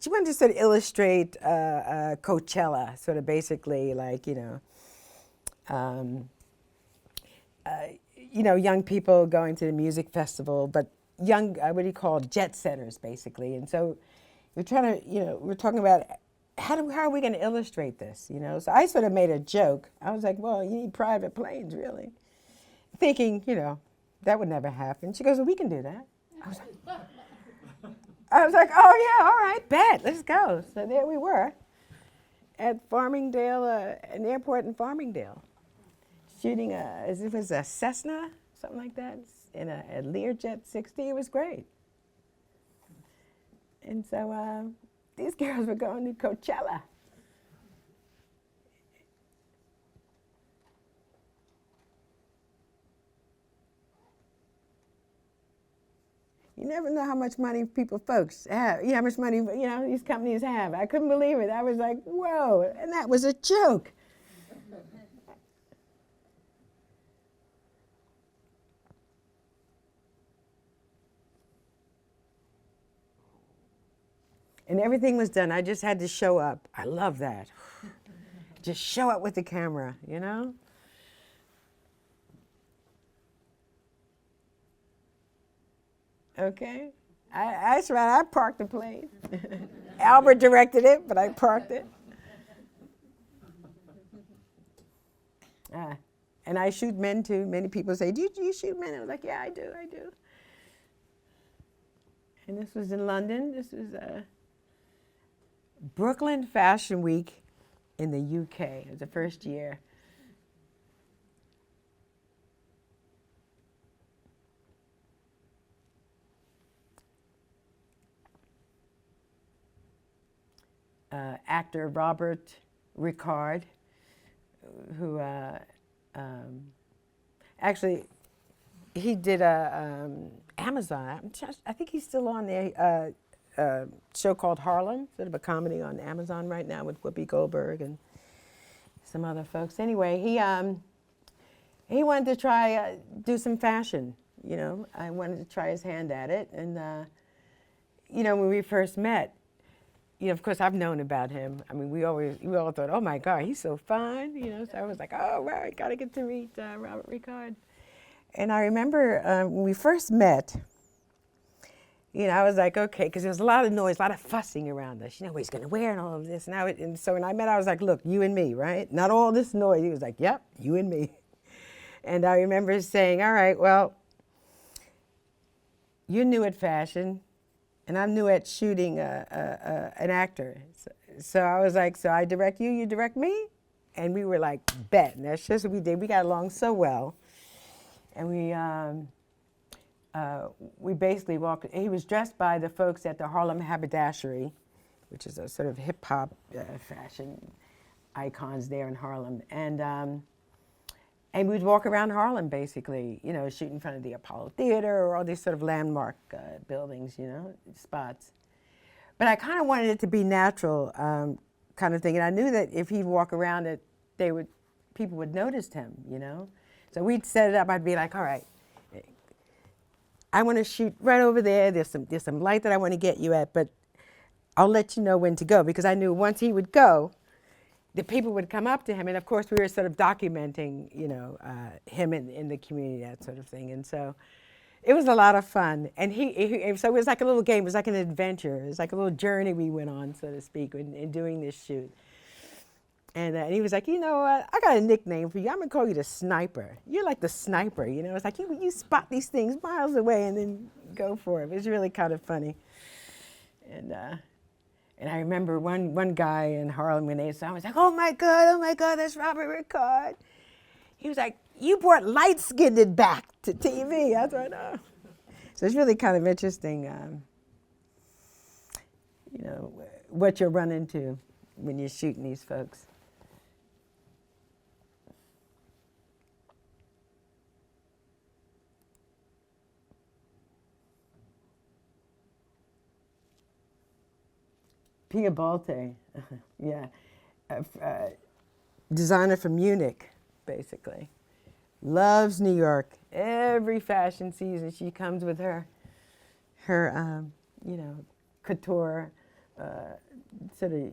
she wanted to sort of illustrate Coachella, sort of basically like, you know, young people going to the music festival, but young, what do you call it, jet setters, basically. And so we're trying to, you know, we're talking about how are we going to illustrate this, you know? So I sort of made a joke. I was like, well, you need private planes, really. Thinking, you know, that would never happen. She goes, well, we can do that. I was like, oh, yeah, all right, bet, let's go. So there we were at Farmingdale, an airport in Farmingdale. Shooting as if it was a Cessna, something like that, in a Learjet 60. It was great. And so these girls were going to Coachella. You never know how much money folks have, you know, how much money, you know, these companies have. I couldn't believe it. I was like, whoa, and that was a joke. And everything was done. I just had to show up. I love that. Just show up with the camera, you know? Okay. That's right, I parked the plane. Albert directed it, but I parked it. And I shoot men too. Many people say, do you shoot men? I was like, yeah, I do. And this was in London. This was Brooklyn Fashion Week in the UK. It was the first year. Actor Robert Ricard, who actually, he did Amazon. I think he's still on there. Show called Harlem, sort of a comedy on Amazon right now with Whoopi Goldberg and some other folks. Anyway, he wanted to try do some fashion. You know, I wanted to try his hand at it, and you know, when we first met, of course, I've known about him. I mean, we all thought, oh my God, he's so fun, So I was like, oh, right, got to get to meet Robert Ricard. And I remember when we first met, I was like, okay, because there was a lot of noise, a lot of fussing around us. What he's going to wear and all of this. And so when I met, I was like, look, you and me, right? Not all this noise. He was like, yep, you and me. And I remember saying, all right, well, you're new at fashion, and I'm new at shooting an actor. So I was like, so I direct you, you direct me? And we were like, bet. And that's just what we did. We got along so well. And we basically walked. He was dressed by the folks at the Harlem Haberdashery, which is a sort of hip-hop fashion icons there in Harlem. And we'd walk around Harlem, basically, shoot in front of the Apollo Theater or all these sort of landmark buildings, spots. But I kind of wanted it to be natural kind of thing. And I knew that if he'd walk around it, people would notice him, So we'd set it up. I'd be like, all right, I want to shoot right over there. There's some light that I want to get you at, but I'll let you know when to go. Because I knew once he would go, the people would come up to him, and of course we were sort of documenting, him in the community, that sort of thing. And so it was a lot of fun. And so it was like a little game. It was like an adventure. It was like a little journey we went on, so to speak, in doing this shoot. And he was like, you know what? I got a nickname for you. I'm gonna call you the Sniper. You're like the sniper, It's like you spot these things miles away and then go for it. It was really kind of funny. And I remember one guy in Harlem when they saw him, I was like, oh my God, that's Robert Ricard. He was like, you brought light-skinned back to TV. I thought, oh. So it's really kind of interesting, what you run into when you're shooting these folks. Pia Balte, yeah, designer from Munich, basically. Loves New York. Every fashion season, she comes with her couture, sort of,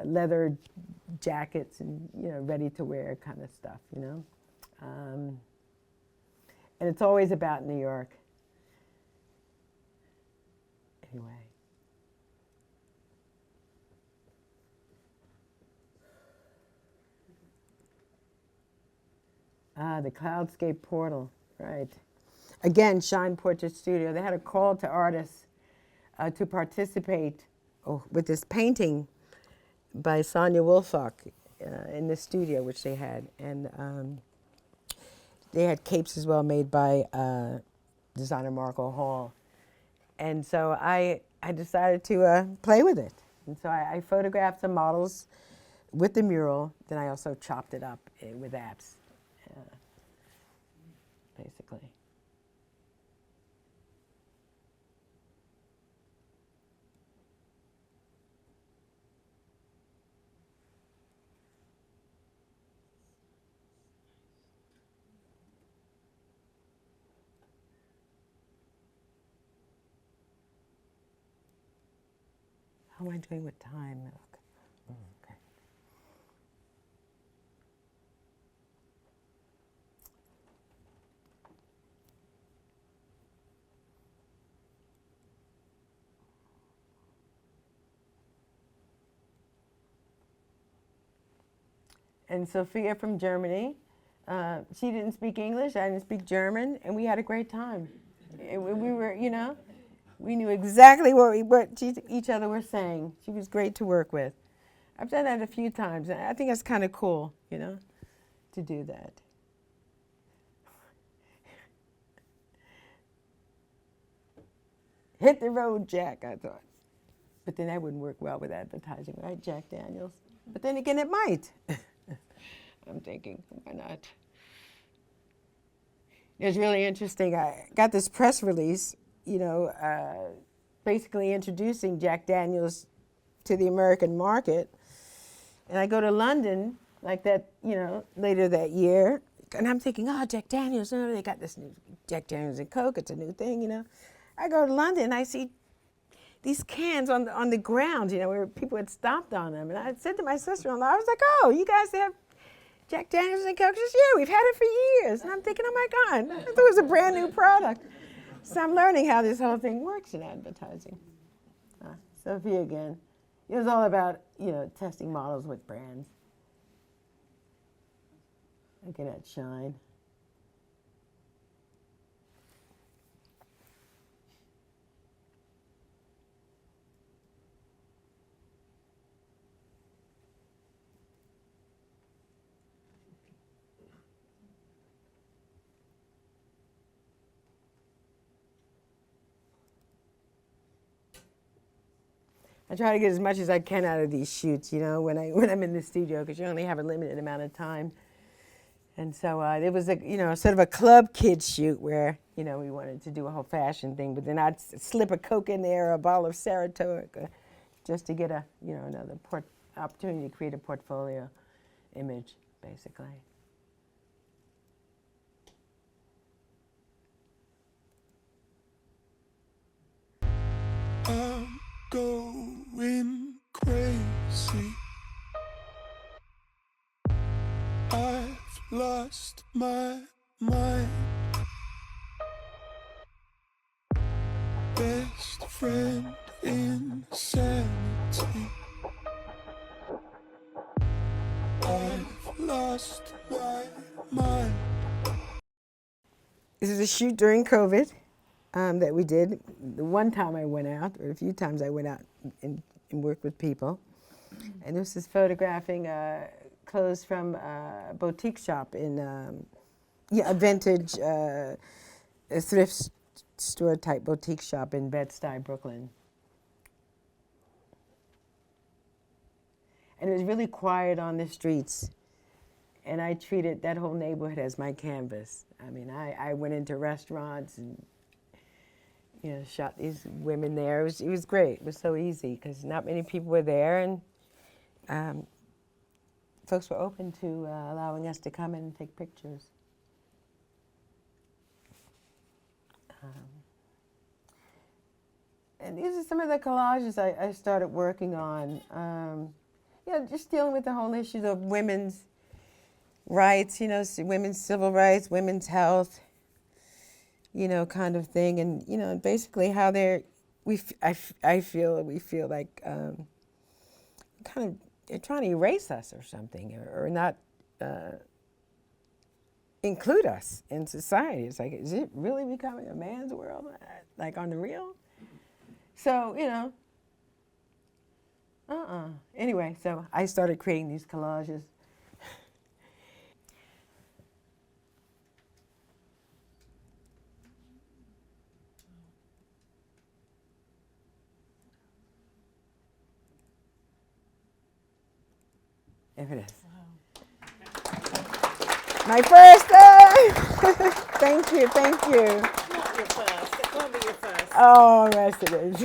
leather jackets and, ready to wear kind of stuff, And it's always about New York. Anyway. The Cloudscape Portal, right. Again, Shine Portrait Studio. They had a call to artists to participate with this painting by Sonia Wolfock in the studio, which they had. And they had capes as well made by designer Marco Hall. And so I decided to play with it. And so I photographed some models with the mural. Then I also chopped it up with apps. Basically. How am I doing with time? Okay. And Sophia from Germany, she didn't speak English, I didn't speak German, and we had a great time. We were, we knew exactly what each other were saying. She was great to work with. I've done that a few times, and I think it's kind of cool, to do that. Hit the road, Jack, I thought. But then that wouldn't work well with advertising, right, Jack Daniels? But then again, it might. I'm thinking, why not? It was really interesting. I got this press release, basically introducing Jack Daniels to the American market. And I go to London, like that, later that year. And I'm thinking, Jack Daniels, they got this new Jack Daniels and Coke. It's a new thing, I go to London, I see these cans on the ground, where people had stomped on them. And I said to my sister-in-law, I was like, oh, you guys have Jack Daniels and Coke? She says, yeah, we've had it for years. And I'm thinking, oh my God, I thought it was a brand new product. So I'm learning how this whole thing works in advertising. Sophia again. It was all about, testing models with brands. Look at that shine. I try to get as much as I can out of these shoots, when I'm in the studio, because you only have a limited amount of time. And so it was sort of a club kids shoot where, we wanted to do a whole fashion thing, but then I'd slip a Coke in there, or a bottle of Saratoga, just to get another opportunity to create a portfolio image, basically. I'm going crazy. I've lost my mind. Best friend insanity. I've lost my mind. This is a shoot during COVID that we did. The one time I went out, or a few times I went out and worked with people. And this is photographing clothes from a boutique shop in, a vintage a thrift store type boutique shop in Bed-Stuy, Brooklyn. And it was really quiet on the streets. And I treated that whole neighborhood as my canvas. I mean, I went into restaurants and, shot these women there. It was great. It was so easy because not many people were there, and folks were open to allowing us to come in and take pictures. And these are some of the collages I started working on. Just dealing with the whole issue of women's rights, women's civil rights, women's health, kind of thing. And, basically how I feel like kind of they're trying to erase us or something, or not include us in society. It's like, is it really becoming a man's world, like on the real? So, Anyway, so I started creating these collages. If it is. Wow. My first time! Thank you. Not your first. It won't be your first. Oh, yes it is.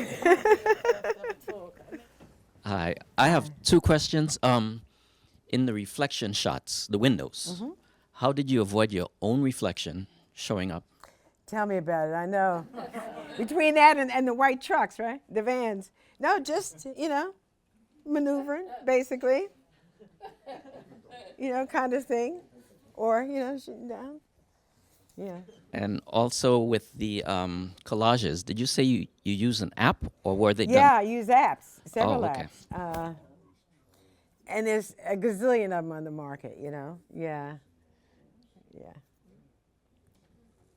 Hi, I have two questions. In the reflection shots, the windows, how did you avoid your own reflection showing up? Tell me about it, I know. Between that and the white trucks, right? The vans. No, just, maneuvering, basically. Kind of thing. Or, shooting down. Yeah. And also with the collages, did you say you use an app, or were they done? Yeah, I use apps, several okay. apps. And there's a gazillion of them on the market, Yeah. Yeah.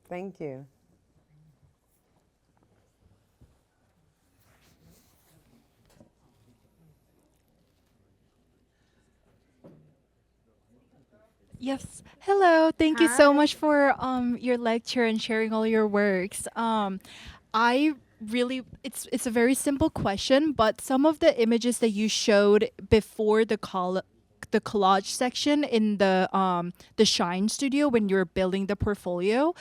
Thank you. Yes. Hello. Thank you so Hi. much for your lecture and sharing all your works. I really it's a very simple question, but some of the images that you showed before the collage section in the Shine studio when you're building the portfolio,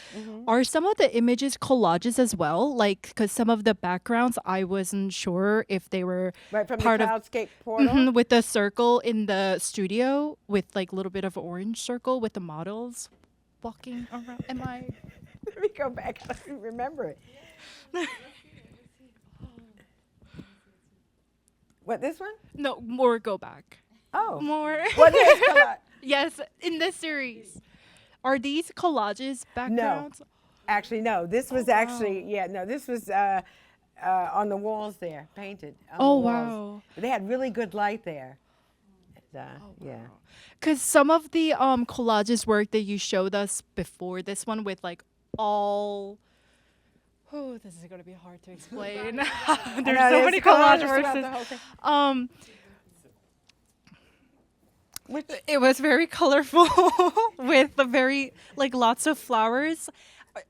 are some of the images collages as well? Like, because some of the backgrounds I wasn't sure if they were Right from part the of Cloudscape portal? with the circle in the studio with like a little bit of orange circle with the models walking around. Am I? Let me go back. I don't remember it. What, this one? No, more go back. Oh. More. What is collage? Yes, in this series. Are these collages backgrounds? Actually, no. This was actually, yeah, no, this was on the walls there, painted on Oh, the walls. wow. But they had really good light there. Yeah. Because some of the collages work that you showed us before this one with like all. Oh, this is gonna be hard to explain. There's so many collage works. It was very colorful with the very like lots of flowers.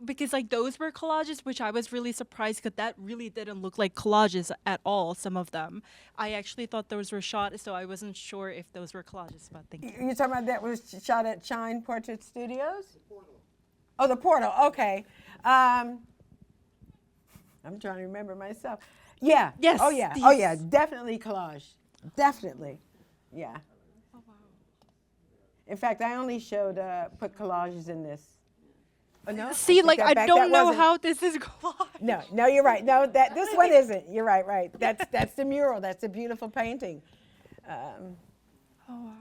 Because like those were collages, which I was really surprised because that really didn't look like collages at all. Some of them, I actually thought those were shot, so I wasn't sure if those were collages. But thank you. You're talking about that was shot at Shine Portrait Studios? The Portal. Oh, the Portal. Okay. I'm trying to remember myself. Yeah. Yes, Oh yeah. these- Oh yeah. Definitely collage. Definitely. Yeah. Oh wow. In fact, I only showed put collages in this. Oh, no? See, take like that I back. don't That know wasn't- how this is collage. No, you're right. No, this one isn't. You're right. That's the mural. That's a beautiful painting. Oh wow.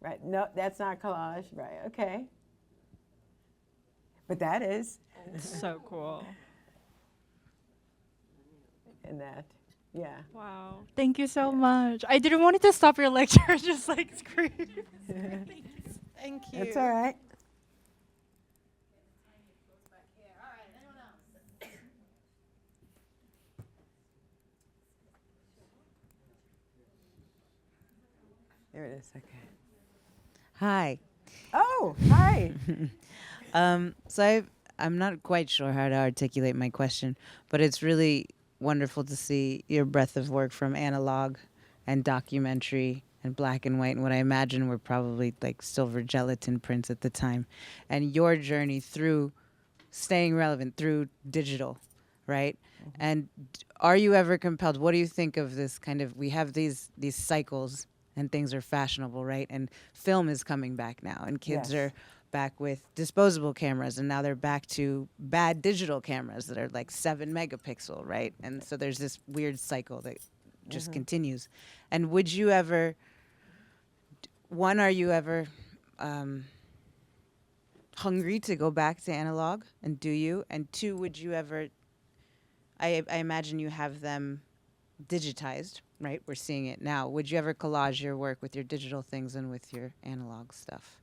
Right. No, that's not collage. Right. Okay. But that is. So cool. And that. Yeah. Wow. Thank you so much. I didn't want it to stop your lecture. Just like scream. Thank you. That's all right. There it is. Okay. Hi. Oh, hi. I'm not quite sure how to articulate my question, but it's really wonderful to see your breadth of work from analog and documentary and black and white and what I imagine were probably like silver gelatin prints at the time, and your journey through staying relevant through digital, right? And are you ever compelled? What do you think of this kind of? We have these cycles and things are fashionable, right? And film is coming back now, and kids Yes. are back with disposable cameras, and now they're back to bad digital cameras that are like 7 megapixel, right? And so there's this weird cycle that just continues. And would you ever, one, are you ever hungry to go back to analog, and do you? And two, would you ever, I imagine you have them digitized, right? We're seeing it now. Would you ever collage your work with your digital things and with your analog stuff?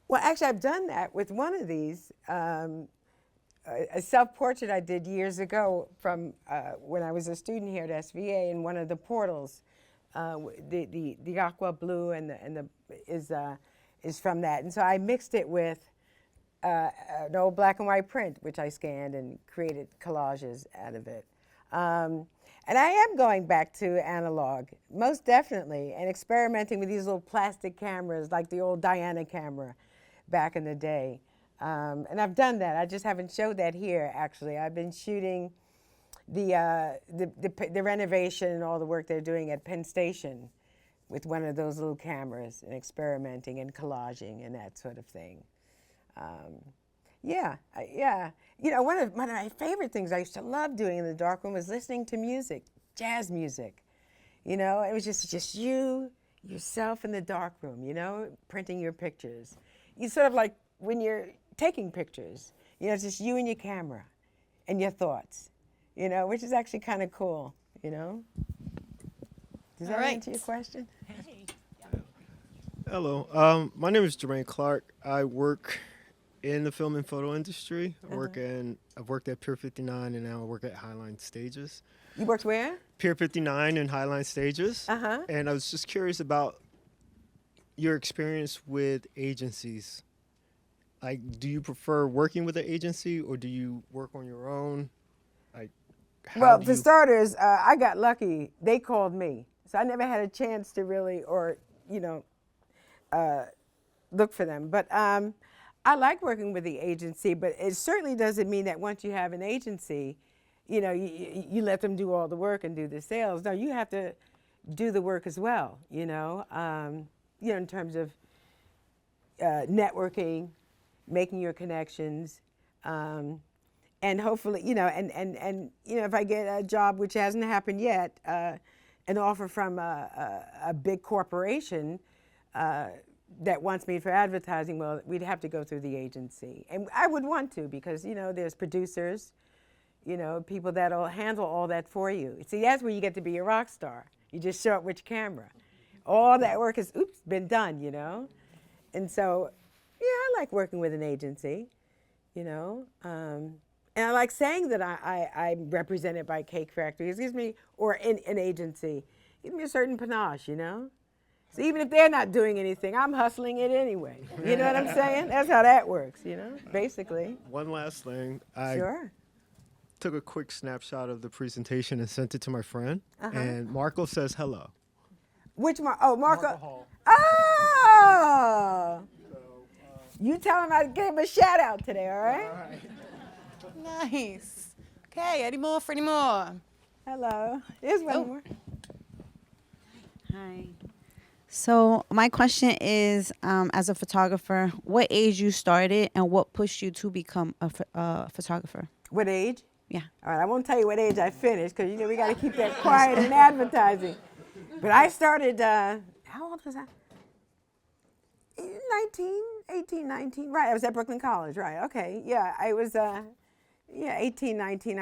Well, actually, I've done that with one of these. A self-portrait I did years ago from when I was a student here at SVA in one of the portals. The aqua blue and the is from that, and so I mixed it with an old black and white print, which I scanned and created collages out of it. And I am going back to analog, most definitely, and experimenting with these little plastic cameras like the old Diana camera back in the day. And I've done that. I just haven't showed that here, actually. I've been shooting the renovation and all the work they're doing at Penn Station with one of those little cameras and experimenting and collaging and that sort of thing. Yeah. You know, one of my favorite things I used to love doing in the darkroom was listening to music, jazz music. You know, it was just you, yourself in the darkroom, you know, printing your pictures. You sort of like when you're taking pictures, you know, it's just you and your camera and your thoughts, you know, which is actually kind of cool, you know. Does that answer your question? Hello, my name is Jermaine Clark. I work in the film and photo industry. I've worked at Pier 59 and now I work at Highline Stages. You worked where? Pier 59 and Highline Stages. Uh-huh. And I was just curious about your experience with agencies. Like, do you prefer working with an agency or do you work on your own? Like, how Well, do for you- starters, I got lucky. They called me. So I never had a chance to really, look for them. But I like working with the agency, but it certainly doesn't mean that once you have an agency, you know, you let them do all the work and do the sales. No, you have to do the work as well, you know, in terms of networking, making your connections, and hopefully, and if I get a job, which hasn't happened yet, an offer from a big corporation that wants me for advertising, well, we'd have to go through the agency. And I would want to because, there's producers, people that'll handle all that for you. See, that's where you get to be a rock star. You just show up with your camera. All that work has, been done, And so, yeah, I like working with an agency, And I like saying that I'm represented by Cake Factory. It gives me, or an agency, gives me a certain panache, So even if they're not doing anything, I'm hustling it anyway. You know what I'm saying? That's how that works, basically. One last thing. Sure. Took a quick snapshot of the presentation and sent it to my friend. And Marco says hello. Which Marco? Oh, Marco. Hall. Oh! You tell him I gave him a shout out today, all right? All right. Nice. Okay, any more for any more? Hello. Here's one more. Hi. So my question is, as a photographer, what age you started and what pushed you to become a photographer? What age? Yeah. All right, I won't tell you what age I finished because, we got to keep that quiet in advertising. But I started, how old was I? 18, 19. Right, I was at Brooklyn College, right. Okay, yeah, I was, 18, 19.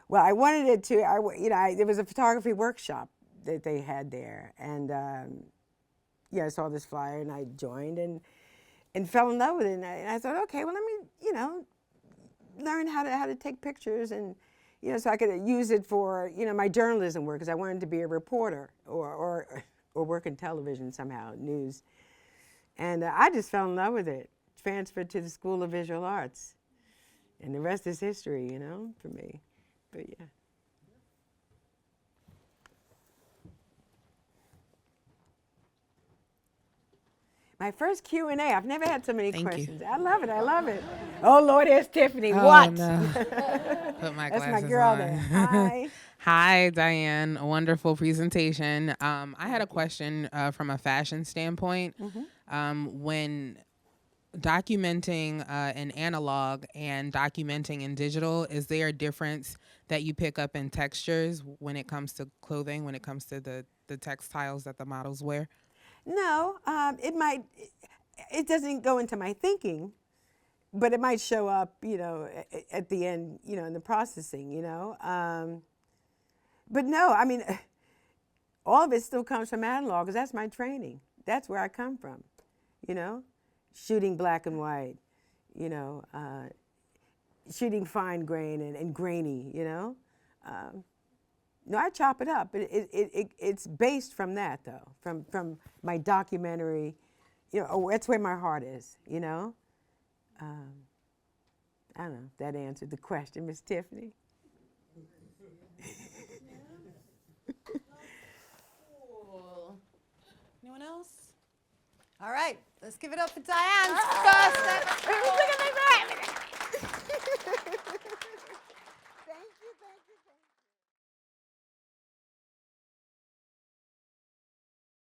Well, I wanted it to, there was a photography workshop that they had there. And, I saw this flyer and I joined and fell in love with it. And I thought, okay, well, let me, learn how to take pictures and, so I could use it for, my journalism work because I wanted to be a reporter or work in television somehow, news. And I just fell in love with it. Transferred to the School of Visual Arts. And the rest is history, for me. But yeah. My first Q&A. I've never had so many questions. I love it. Oh, Lord, here's Tiffany. Oh, what? No. Put my That's glasses my girl on. there. Hi. Hi, Diane. A wonderful presentation. I had a question from a fashion standpoint. When documenting in analog and documenting in digital, is there a difference that you pick up in textures when it comes to clothing, when it comes to the textiles that the models wear? No, it doesn't go into my thinking, but it might show up, at the end, in the processing, But no, I mean, all of it still comes from analog because that's my training. That's where I come from, shooting black and white, shooting fine grain and grainy, No, I chop it up. It's based from that, though, from my documentary. That's where my heart is, I don't know if that answered the question, Miss Tiffany. Cool. Anyone else? All right, let's give it up for Diane's first.